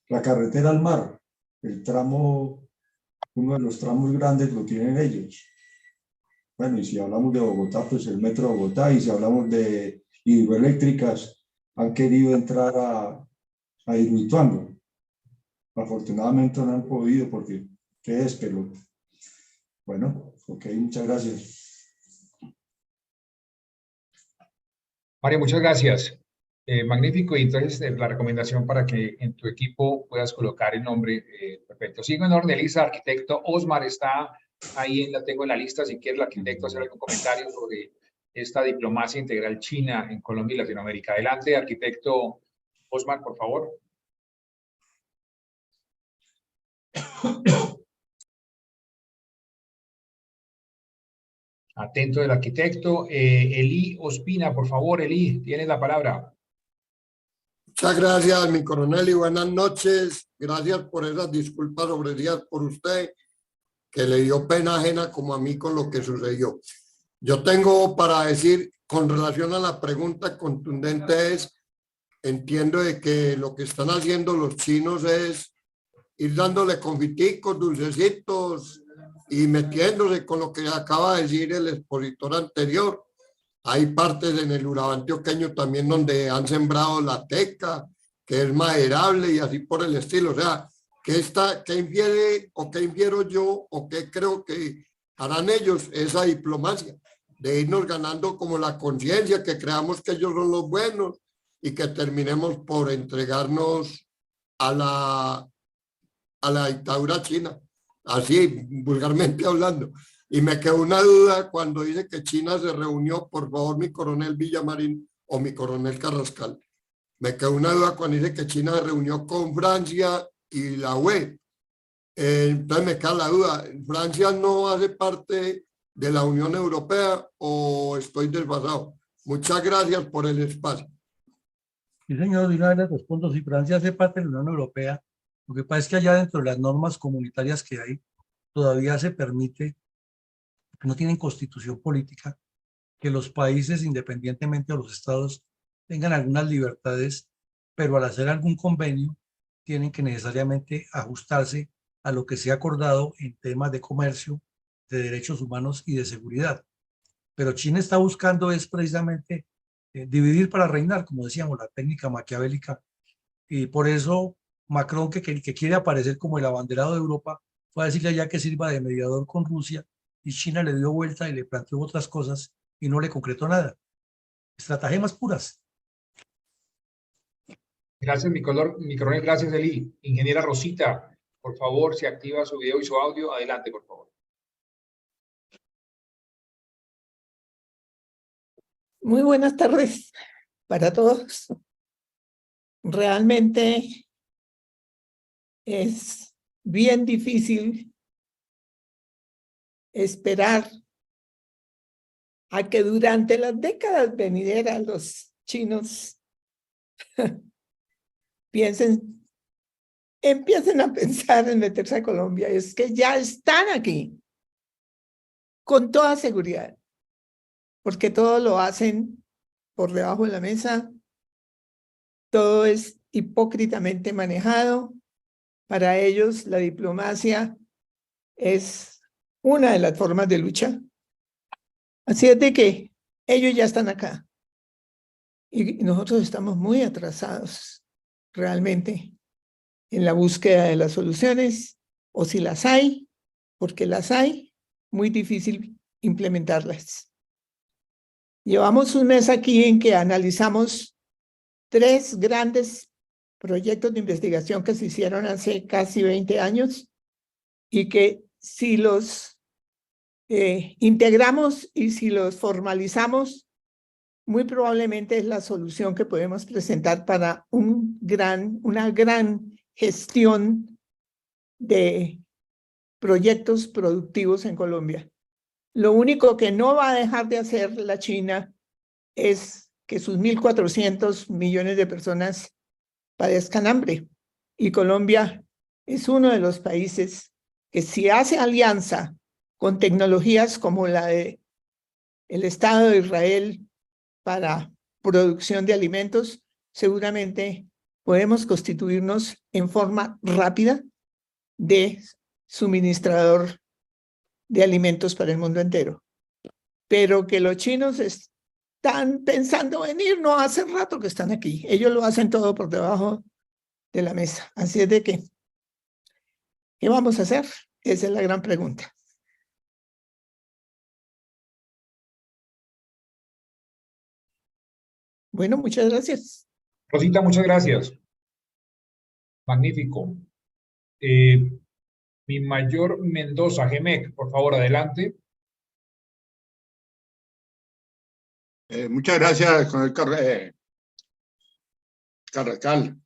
La carretera al mar, el tramo, uno de los tramos grandes lo tienen ellos. Bueno, y si hablamos de Bogotá, pues el metro de Bogotá, y si hablamos de hidroeléctricas, han querido entrar a Hidroituango. Afortunadamente no han podido porque, ¿qué es? Pero, bueno, ok, muchas gracias. Mario, muchas gracias. Magnífico. Y entonces la recomendación para que en tu equipo puedas colocar el nombre perfecto. Sigo en orden de lista. Arquitecto Osmar está ahí, la tengo en la lista. Si quiere el arquitecto hacer algún comentario sobre esta diplomacia integral china en Colombia y Latinoamérica. Adelante, arquitecto Osmar, por favor. Atento del arquitecto. Eli Ospina, por favor, Eli, tienes la palabra. Muchas gracias, mi coronel, y buenas noches. Gracias por esas disculpas ofrecidas por usted, que le dio pena ajena como a mí con lo que sucedió. Yo tengo para decir, con relación a la pregunta contundente es, entiendo de que lo que están haciendo los chinos es ir dándole confiticos, dulcecitos y metiéndose con lo que acaba de decir el expositor anterior. Hay partes en el Urabá antioqueño también donde han sembrado la teca, que es maderable y así por el estilo. O sea, ¿qué infiere o qué infiero yo o qué creo que harán ellos? Esa diplomacia de irnos ganando como la conciencia, que creamos que ellos son los buenos y que terminemos por entregarnos a la dictadura china, así vulgarmente hablando. Y me quedó una duda cuando dice que China se reunió, por favor, mi coronel Villamarín o mi coronel Carrascal. Me quedó una duda cuando dice que China se reunió con Francia y la UE. Entonces me queda la duda, ¿Francia no hace parte de la Unión Europea o estoy desfasado? Muchas gracias por el espacio. Sí, señor, de una vez les respondo, si Francia hace parte de la Unión Europea, lo que pasa es que allá dentro de las normas comunitarias que hay, todavía se permite, que no tienen constitución política, que los países, independientemente de los estados, tengan algunas libertades, pero al hacer algún convenio, tienen que necesariamente ajustarse a lo que se ha acordado en temas de comercio, de derechos humanos y de seguridad. Pero China está buscando es precisamente dividir para reinar, como decíamos, la técnica maquiavélica. Y por eso Macron, que quiere aparecer como el abanderado de Europa, fue a decirle allá que sirva de mediador con Rusia, y China le dio vuelta y le planteó otras cosas y no le concretó nada. Estratagemas puras. Gracias, mi coronel. Gracias, Eli. Ingeniera Rosita, por favor, si activa su video y su audio, adelante, por favor. Muy buenas tardes para todos. Realmente es bien difícil esperar a que durante las décadas venideras los chinos empiecen a pensar en meterse a Colombia. Es que ya están aquí, con toda seguridad, porque todo lo hacen por debajo de la mesa, todo es hipócritamente manejado. Para ellos la diplomacia es una de las formas de lucha. Así es de que ellos ya están acá y nosotros estamos muy atrasados realmente en la búsqueda de las soluciones, o si las hay, porque las hay, muy difícil implementarlas. Llevamos un mes aquí en que analizamos 3 grandes proyectos de investigación que se hicieron hace casi 20 años y que si los integramos y si los formalizamos, muy probablemente es la solución que podemos presentar para una gran gestión de proyectos productivos en Colombia. Lo único que no va a dejar de hacer la China es que sus 1.400 millones de personas padezcan hambre. Y Colombia es uno de los países que si hace alianza con tecnologías como la de el Estado de Israel para producción de alimentos, seguramente podemos constituirnos en forma rápida de suministrador de alimentos para el mundo entero. Pero que los chinos están pensando venir, no hace rato que están aquí. Ellos lo hacen todo por debajo de la mesa. Así es de que, ¿qué vamos a hacer? Esa es la gran pregunta. Bueno, muchas gracias. Rosita, muchas gracias. Magnífico. Mi mayor Mendoza, GEMEC, por favor, adelante. Muchas gracias, coronel Carrascal.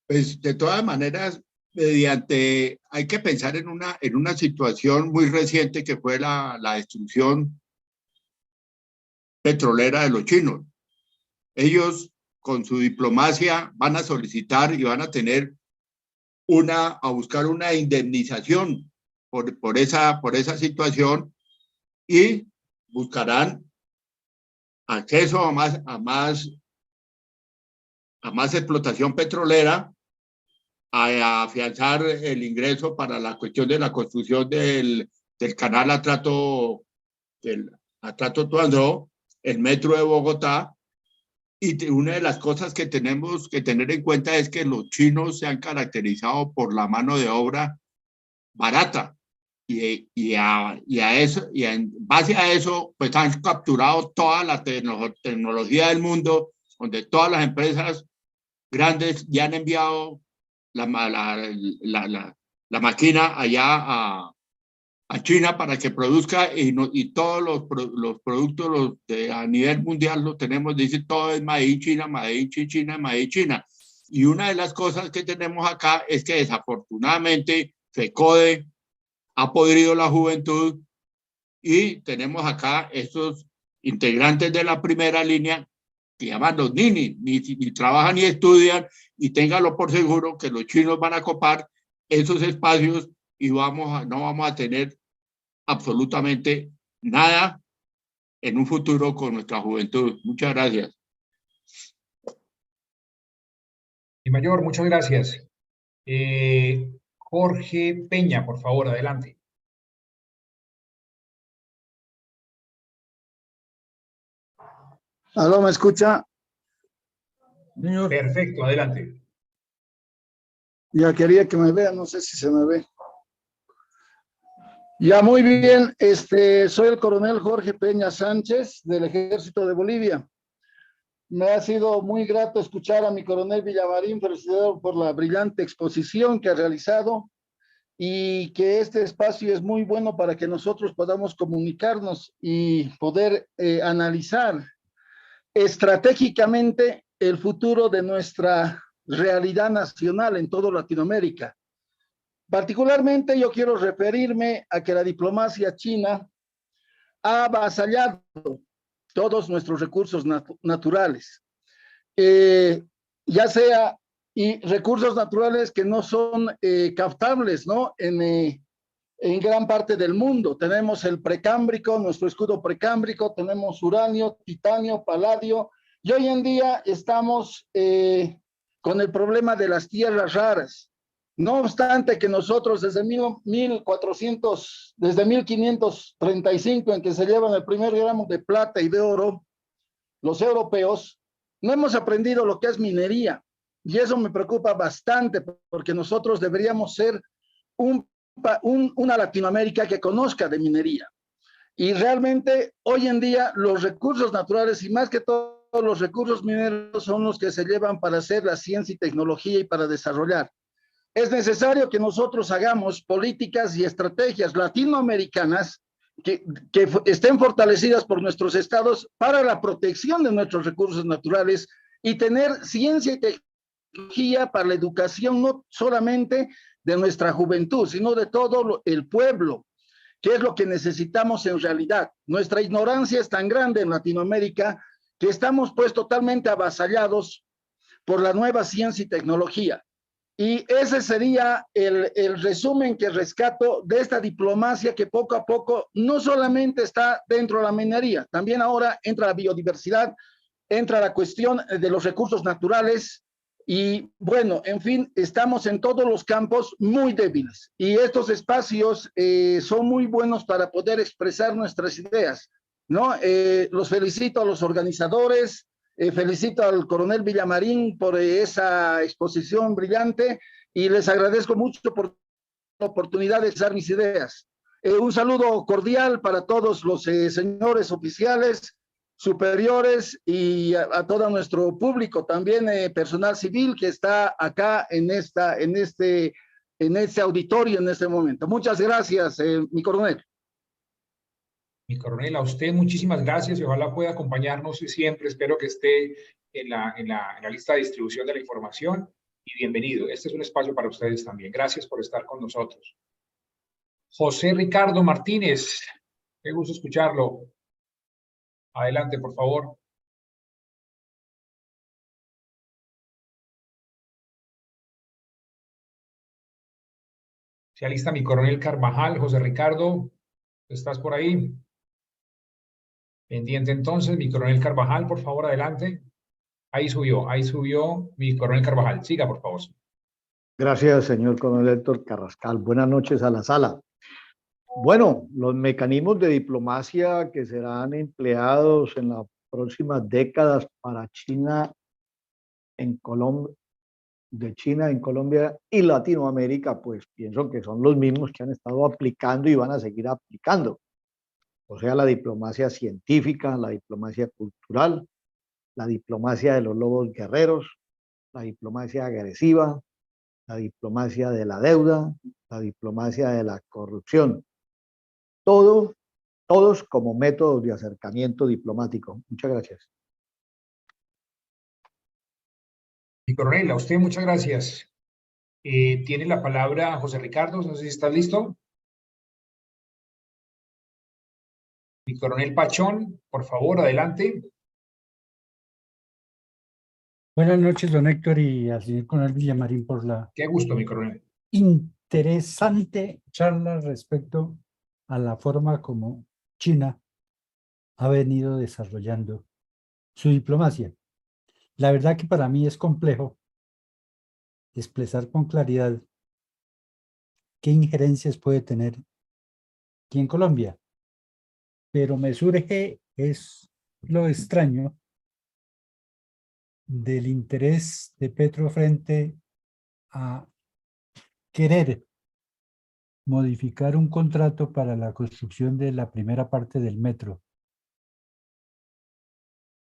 Pues de todas maneras, hay que pensar en una situación muy reciente que fue la destrucción petrolera de los chinos. Ellos, con su diplomacia, van a solicitar y van a tener a buscar una indemnización por esa situación y buscarán acceso a más explotación petrolera, a afianzar el ingreso para la cuestión de la construcción del canal Atrato Tuandó, el metro de Bogotá. Y una de las cosas que tenemos que tener en cuenta es que los chinos se han caracterizado por la mano de obra barata. Y en base a eso, pues han capturado toda la tecnología del mundo, donde todas las empresas grandes ya han enviado la máquina allá a China para que produzca y todos los productos a nivel mundial lo tenemos, dice todo es Made in China, Made in China, Made in China. Y una de las cosas que tenemos acá es que desafortunadamente FECODE ha podrido la juventud y tenemos acá estos integrantes de la primera línea que llaman los ni trabajan ni estudian, y téngalo por seguro que los chinos van a copar esos espacios y no vamos a tener absolutamente nada en un futuro con nuestra juventud. Muchas gracias. Mi mayor, muchas gracias. Jorge Peña, por favor, adelante. ¿Aló, me escucha? Señor, Perfecto, adelante. Ya quería que me vea, no sé si se me ve. Ya, muy bien. Soy el coronel Jorge Peña Sánchez del Ejército de Bolivia. Me ha sido muy grato escuchar a mi coronel Villamarín, felicitado por la brillante exposición que ha realizado y que este espacio es muy bueno para que nosotros podamos comunicarnos y poder analizar estratégicamente el futuro de nuestra realidad nacional en toda Latinoamérica. Particularmente yo quiero referirme a que la diplomacia china ha avasallado todos nuestros recursos naturales, ya sea y recursos naturales que no son captables, ¿no? En gran parte del mundo. Tenemos el precámbrico, nuestro escudo precámbrico, tenemos uranio, titanio, paladio, y hoy en día estamos con el problema de las tierras raras. No obstante que nosotros desde 1535, en que se llevan el primer gramo de plata y de oro, los europeos, no hemos aprendido lo que es minería. Y eso me preocupa bastante, porque nosotros deberíamos ser una Latinoamérica que conozca de minería. Y realmente hoy en día los recursos naturales y más que todo los recursos mineros son los que se llevan para hacer la ciencia y tecnología y para desarrollar. Es necesario que nosotros hagamos políticas y estrategias latinoamericanas que estén fortalecidas por nuestros estados para la protección de nuestros recursos naturales y tener ciencia y tecnología para la educación no solamente de nuestra juventud, sino de todo el pueblo, que es lo que necesitamos en realidad. Nuestra ignorancia es tan grande en Latinoamérica que estamos pues totalmente avasallados por la nueva ciencia y tecnología. Y ese sería el resumen que rescato de esta diplomacia que poco a poco no solamente está dentro de la minería, también ahora entra la biodiversidad, entra la cuestión de los recursos naturales y bueno, en fin, estamos en todos los campos muy débiles y estos espacios son muy buenos para poder expresar nuestras ideas, ¿no? Los felicito a los organizadores, felicito al coronel Villamarín por esa exposición brillante y les agradezco mucho por la oportunidad de expresar mis ideas. Un saludo cordial para todos los señores oficiales, superiores y a todo nuestro público, también personal civil que está acá en este auditorio en este momento. Muchas gracias, mi coronel. Mi coronel, a usted muchísimas gracias y ojalá pueda acompañarnos siempre. Espero que esté en la lista de distribución de la información y bienvenido. Este es un espacio para ustedes también. Gracias por estar con nosotros. José Ricardo Martínez, qué gusto escucharlo. Adelante, por favor. Se alista mi coronel Carvajal. José Ricardo, ¿estás por ahí? Pendiente entonces, mi coronel Carvajal, por favor, adelante. Ahí subió mi coronel Carvajal. Siga, por favor. Gracias, señor coronel Héctor Carrascal. Buenas noches a la sala. Bueno, los mecanismos de diplomacia que serán empleados en las próximas décadas para China en Colombia, de China en Colombia y Latinoamérica, pues pienso que son los mismos que han estado aplicando y van a seguir aplicando. O sea, la diplomacia científica, la diplomacia cultural, la diplomacia de los lobos guerreros, la diplomacia agresiva, la diplomacia de la deuda, la diplomacia de la corrupción. Todos como métodos de acercamiento diplomático. Muchas gracias. Mi coronel, a usted muchas gracias. Tiene la palabra José Ricardo, no sé si estás listo. Mi coronel Pachón, por favor, adelante. Buenas noches, don Héctor, y al señor coronel Villamarín por la Qué gusto, mi coronel. interesante charla respecto a la forma como China ha venido desarrollando su diplomacia. La verdad que para mí es complejo expresar con claridad qué injerencias puede tener aquí en Colombia, pero me surge es lo extraño del interés de Petro frente a querer modificar un contrato para la construcción de la primera parte del metro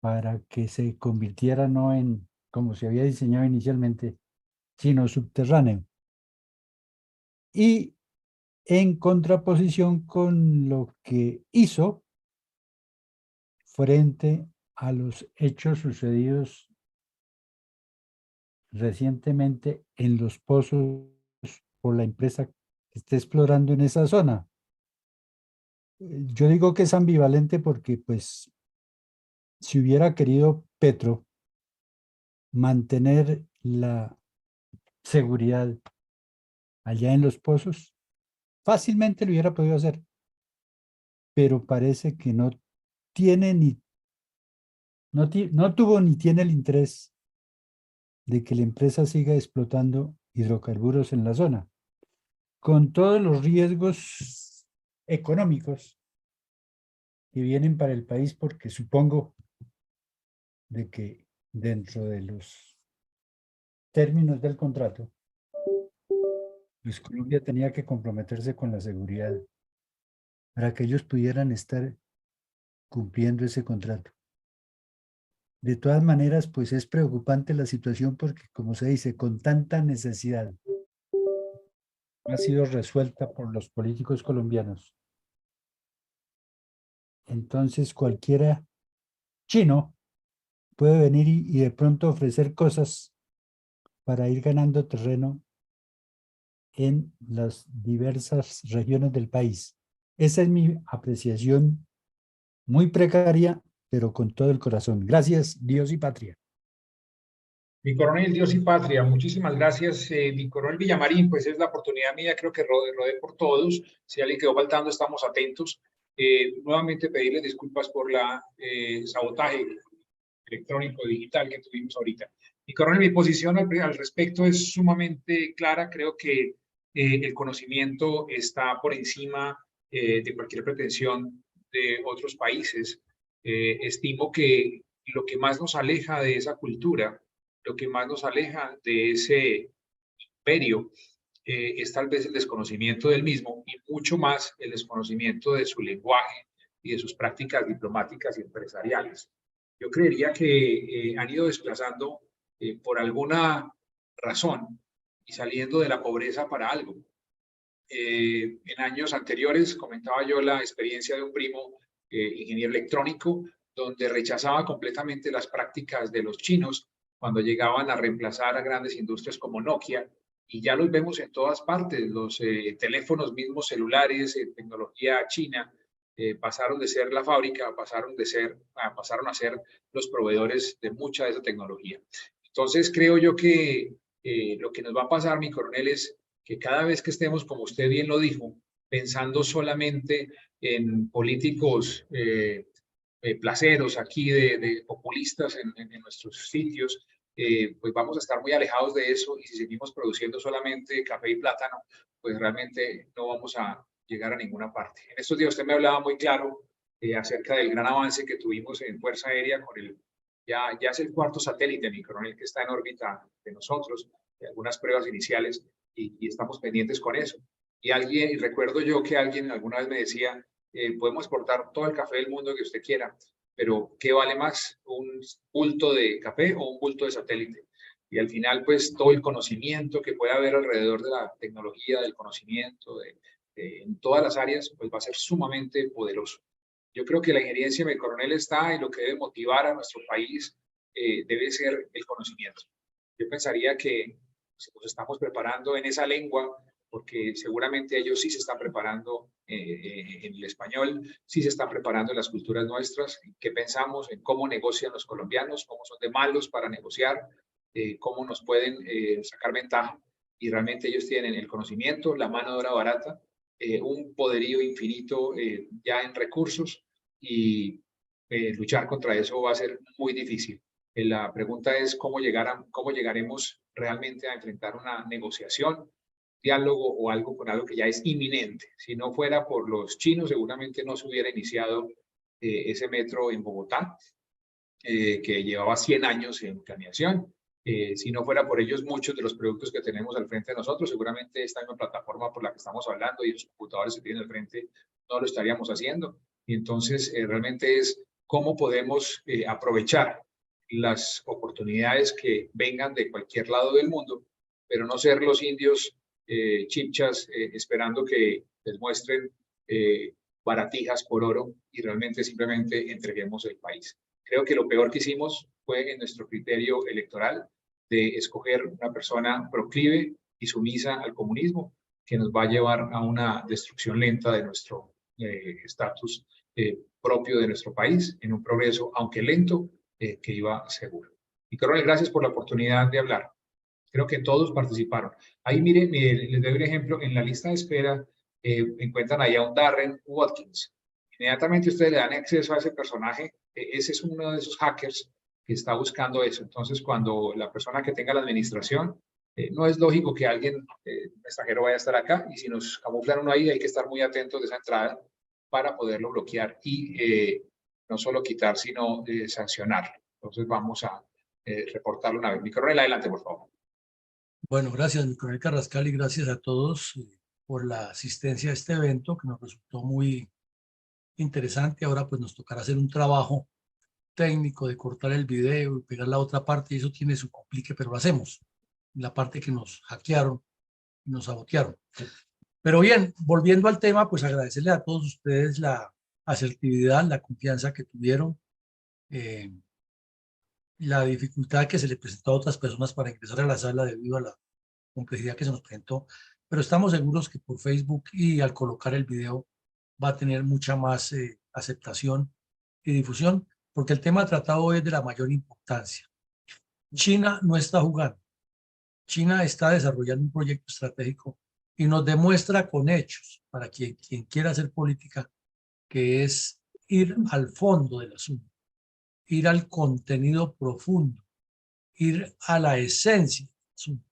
para que se convirtiera no en, como se había diseñado inicialmente, sino subterráneo. Y en contraposición con lo que hizo frente a los hechos sucedidos recientemente en los pozos por la empresa que está explorando en esa zona. Yo digo que es ambivalente porque, pues, si hubiera querido Petro mantener la seguridad allá en los pozos, fácilmente lo hubiera podido hacer, pero parece que no tiene no tuvo ni tiene el interés de que la empresa siga explotando hidrocarburos en la zona, con todos los riesgos económicos que vienen para el país, porque supongo de que dentro de los términos del contrato, pues Colombia tenía que comprometerse con la seguridad para que ellos pudieran estar cumpliendo ese contrato. De todas maneras, pues es preocupante la situación porque, como se dice, con tanta necesidad ha sido resuelta por los políticos colombianos. Entonces, cualquiera chino puede venir y de pronto ofrecer cosas para ir ganando terreno en las diversas regiones del país. Esa es mi apreciación, muy precaria, pero con todo el corazón. Gracias, Dios y patria. Mi coronel, Dios y patria, muchísimas gracias. Mi coronel Villamarín, pues es la oportunidad mía, creo que rodé por todos. Si alguien quedó faltando, estamos atentos. Nuevamente pedirles disculpas por la sabotaje electrónico digital que tuvimos ahorita. Mi coronel, mi posición al respecto es sumamente clara. Creo que el conocimiento está por encima de cualquier pretensión de otros países. Estimo que lo que más nos aleja de esa cultura, lo que más nos aleja de ese imperio, es tal vez el desconocimiento del mismo y mucho más el desconocimiento de su lenguaje y de sus prácticas diplomáticas y empresariales. Yo creería que han ido desplazando por alguna razón y saliendo de la pobreza para algo. En años anteriores comentaba yo la experiencia de un primo, ingeniero electrónico, donde rechazaba completamente las prácticas de los chinos cuando llegaban a reemplazar a grandes industrias como Nokia, y ya los vemos en todas partes, los teléfonos mismos celulares, tecnología china, pasaron de ser la fábrica, pasaron a ser los proveedores de mucha de esa tecnología. Entonces creo yo que lo que nos va a pasar, mi coronel, es que cada vez que estemos, como usted bien lo dijo, pensando solamente en políticos placeros aquí de populistas en nuestros sitios, pues vamos a estar muy alejados de eso, y si seguimos produciendo solamente café y plátano, pues realmente no vamos a llegar a ninguna parte. En estos días usted me hablaba muy claro acerca del gran avance que tuvimos en Fuerza Aérea con ya es el cuarto satélite, mi coronel, que está en órbita de nosotros, algunas pruebas iniciales, y estamos pendientes con eso. Y recuerdo yo que alguien alguna vez me decía, podemos exportar todo el café del mundo que usted quiera, pero ¿qué vale más? ¿Un bulto de café o un bulto de satélite? Y al final, pues, todo el conocimiento que puede haber alrededor de la tecnología, del conocimiento, en todas las áreas, pues va a ser sumamente poderoso. Yo creo que la injerencia, mi coronel, está, y lo que debe motivar a nuestro país debe ser el conocimiento. Yo pensaría que si nos estamos preparando en esa lengua, porque seguramente ellos sí se están preparando en el español, sí se están preparando en las culturas nuestras, qué pensamos, en cómo negocian los colombianos, cómo son de malos para negociar, cómo nos pueden sacar ventaja, y realmente ellos tienen el conocimiento, la mano de obra barata, un poderío infinito ya en recursos, y luchar contra eso va a ser muy difícil. La pregunta es cómo llegaremos realmente a enfrentar una negociación, diálogo o algo con algo que ya es inminente. Si no fuera por los chinos, seguramente no se hubiera iniciado ese metro en Bogotá, que llevaba 100 años en planeación. Si no fuera por ellos, muchos de los productos que tenemos al frente de nosotros, seguramente esta misma plataforma por la que estamos hablando y los computadores que tienen al frente, no lo estaríamos haciendo. Y entonces realmente es cómo podemos aprovechar las oportunidades que vengan de cualquier lado del mundo, pero no ser los indios chipchas esperando que les muestren baratijas por oro y realmente simplemente entreguemos el país. Creo que lo peor que hicimos fue en nuestro criterio electoral de escoger una persona proclive y sumisa al comunismo, que nos va a llevar a una destrucción lenta de nuestro estatus propio de nuestro país, en un progreso, aunque lento, que iba seguro. Y coronel, gracias por la oportunidad de hablar. Creo que todos participaron. Ahí, mire, les doy un ejemplo. En la lista de espera encuentran ahí a un Darren Watkins. Inmediatamente ustedes le dan acceso a ese personaje. Ese es uno de esos hackers que está buscando eso. Entonces, cuando la persona que tenga la administración, no es lógico que alguien extranjero vaya a estar acá, y si nos camuflan uno ahí, hay que estar muy atentos de esa entrada para poderlo bloquear y no solo quitar, sino sancionarlo. Entonces, vamos a reportarlo una vez. Mi coronel, adelante, por favor. Bueno, gracias, mi coronel Carrascal, y gracias a todos por la asistencia a este evento, que nos resultó muy interesante. Ahora pues nos tocará hacer un trabajo técnico de cortar el video y pegar la otra parte, y eso tiene su complique, pero lo hacemos. La parte que nos hackearon, nos sabotearon. Pero bien, volviendo al tema, pues agradecerle a todos ustedes la asertividad, la confianza que tuvieron, la dificultad que se le presentó a otras personas para ingresar a la sala debido a la complejidad que se nos presentó, pero estamos seguros que por Facebook y al colocar el video va a tener mucha más aceptación y difusión, porque el tema tratado es de la mayor importancia. China no está jugando. China está desarrollando un proyecto estratégico y nos demuestra con hechos, para quien quiera hacer política, que es ir al fondo del asunto, ir al contenido profundo, ir a la esencia del asunto.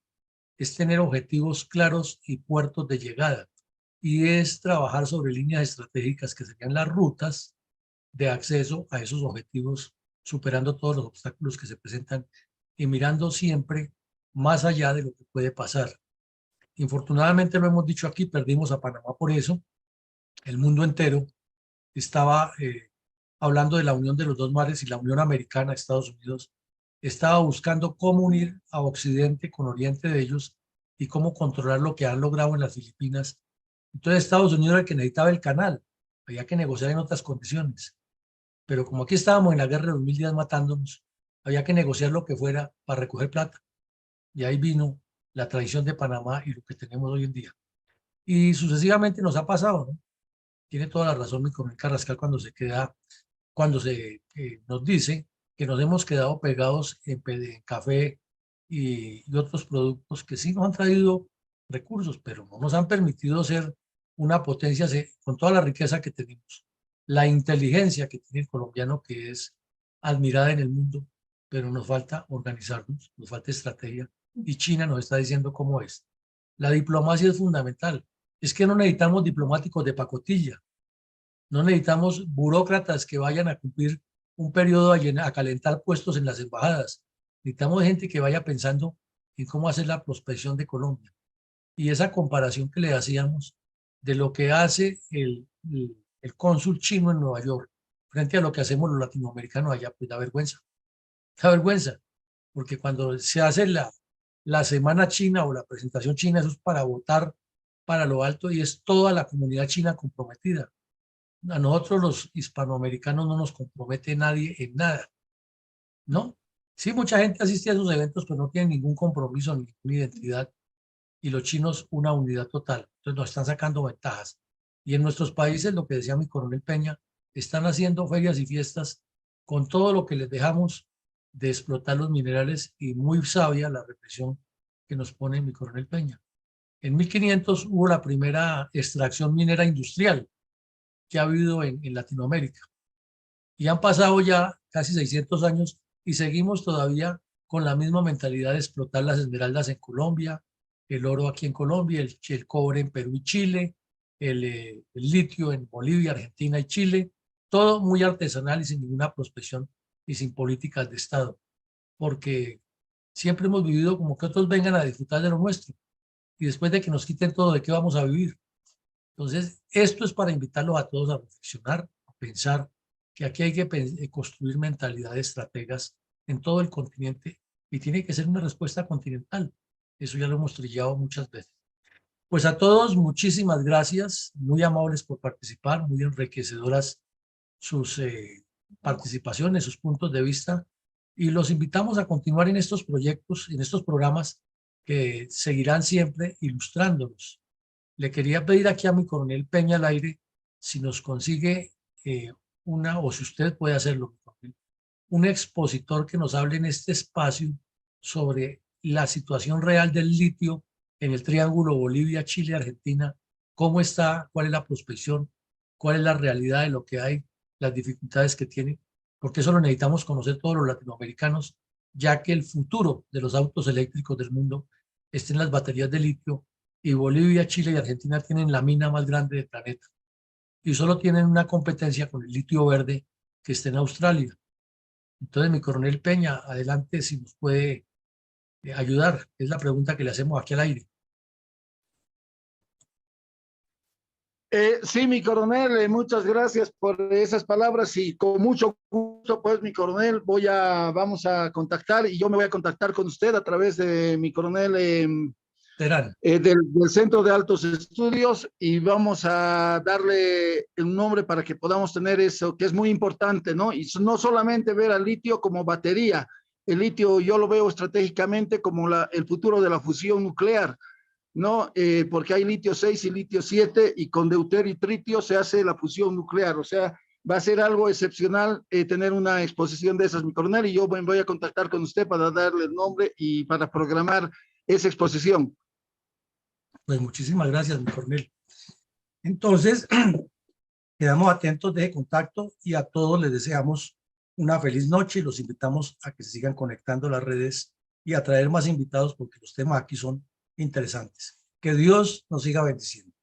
Es tener objetivos claros y puertos de llegada, y es trabajar sobre líneas estratégicas que serían las rutas de acceso a esos objetivos, superando todos los obstáculos que se presentan y mirando siempre más allá de lo que puede pasar. Infortunadamente, lo hemos dicho aquí, perdimos a Panamá por eso. El mundo entero estaba hablando de la unión de los dos mares, y la Unión Americana, Estados Unidos, estaba buscando cómo unir a Occidente con Oriente de ellos y cómo controlar lo que han logrado en las Filipinas. Entonces Estados Unidos era el que necesitaba el canal, había que negociar en otras condiciones. Pero como aquí estábamos en la guerra de 2000 días matándonos, había que negociar lo que fuera para recoger plata. Y ahí vino la traición de Panamá y lo que tenemos hoy en día. Y sucesivamente nos ha pasado, ¿no? Tiene toda la razón mi coronel Carrascal cuando nos dice que nos hemos quedado pegados en café y otros productos que sí nos han traído recursos, pero no nos han permitido ser una potencia con toda la riqueza que tenemos, la inteligencia que tiene el colombiano, que es admirada en el mundo, pero nos falta organizarnos, nos falta estrategia, y China nos está diciendo cómo es. La diplomacia es fundamental. Es que no necesitamos diplomáticos de pacotilla, no necesitamos burócratas que vayan a cumplir un periodo a calentar puestos en las embajadas. Necesitamos gente que vaya pensando en cómo hacer la prospección de Colombia. Y esa comparación que le hacíamos de lo que hace el cónsul chino en Nueva York frente a lo que hacemos los latinoamericanos allá, pues da vergüenza. Da vergüenza, porque cuando se hace la semana china o la presentación china, eso es para votar para lo alto y es toda la comunidad china comprometida. A nosotros los hispanoamericanos no nos compromete nadie en nada, ¿no? Sí, mucha gente asiste a esos eventos, pero no tienen ningún compromiso, ninguna identidad, y los chinos una unidad total. Entonces nos están sacando ventajas. Y en nuestros países, lo que decía mi coronel Peña, están haciendo ferias y fiestas con todo lo que les dejamos de explotar los minerales, y muy sabia la represión que nos pone mi coronel Peña. En 1500 hubo la primera extracción minera industrial que ha habido en Latinoamérica. Y han pasado ya casi 600 años y seguimos todavía con la misma mentalidad de explotar las esmeraldas en Colombia, el oro aquí en Colombia, el cobre en Perú y Chile, el litio en Bolivia, Argentina y Chile, todo muy artesanal y sin ninguna prospección y sin políticas de Estado, porque siempre hemos vivido como que otros vengan a disfrutar de lo nuestro, y después de que nos quiten todo, ¿de qué vamos a vivir? Entonces, esto es para invitarlos a todos a reflexionar, a pensar que aquí hay que construir mentalidades estrategas en todo el continente, y tiene que ser una respuesta continental. Eso ya lo hemos trillado muchas veces. Pues a todos, muchísimas gracias, muy amables por participar, muy enriquecedoras sus participaciones, sus puntos de vista, y los invitamos a continuar en estos proyectos, en estos programas que seguirán siempre ilustrándolos. Le quería pedir aquí a mi coronel Peña al aire si nos consigue o si usted puede hacerlo, un expositor que nos hable en este espacio sobre la situación real del litio en el triángulo Bolivia, Chile, Argentina, cómo está, cuál es la prospección, cuál es la realidad de lo que hay, las dificultades que tiene, porque eso lo necesitamos conocer todos los latinoamericanos, ya que el futuro de los autos eléctricos del mundo está en las baterías de litio, y Bolivia, Chile y Argentina tienen la mina más grande del planeta y solo tienen una competencia con el litio verde que está en Australia. Entonces, mi coronel Peña, adelante si nos puede ayudar. Es la pregunta que le hacemos aquí al aire. Sí, mi coronel, muchas gracias por esas palabras y con mucho gusto, pues, mi coronel, vamos a contactar y yo me voy a contactar con usted a través de mi coronel Terán. del Centro de Altos Estudios y vamos a darle un nombre para que podamos tener eso, que es muy importante, ¿no? Y no solamente ver al litio como batería, el litio yo lo veo estratégicamente como el futuro de la fusión nuclear. No, porque hay litio 6 y litio 7 y con deuterio y tritio se hace la fusión nuclear, o sea, va a ser algo excepcional tener una exposición de esas, mi coronel, y yo me voy a contactar con usted para darle el nombre y para programar esa exposición. Pues muchísimas gracias, mi coronel. Entonces, quedamos atentos de contacto y a todos les deseamos una feliz noche y los invitamos a que se sigan conectando a las redes y a traer más invitados porque los temas aquí son interesantes. Que Dios nos siga bendiciendo.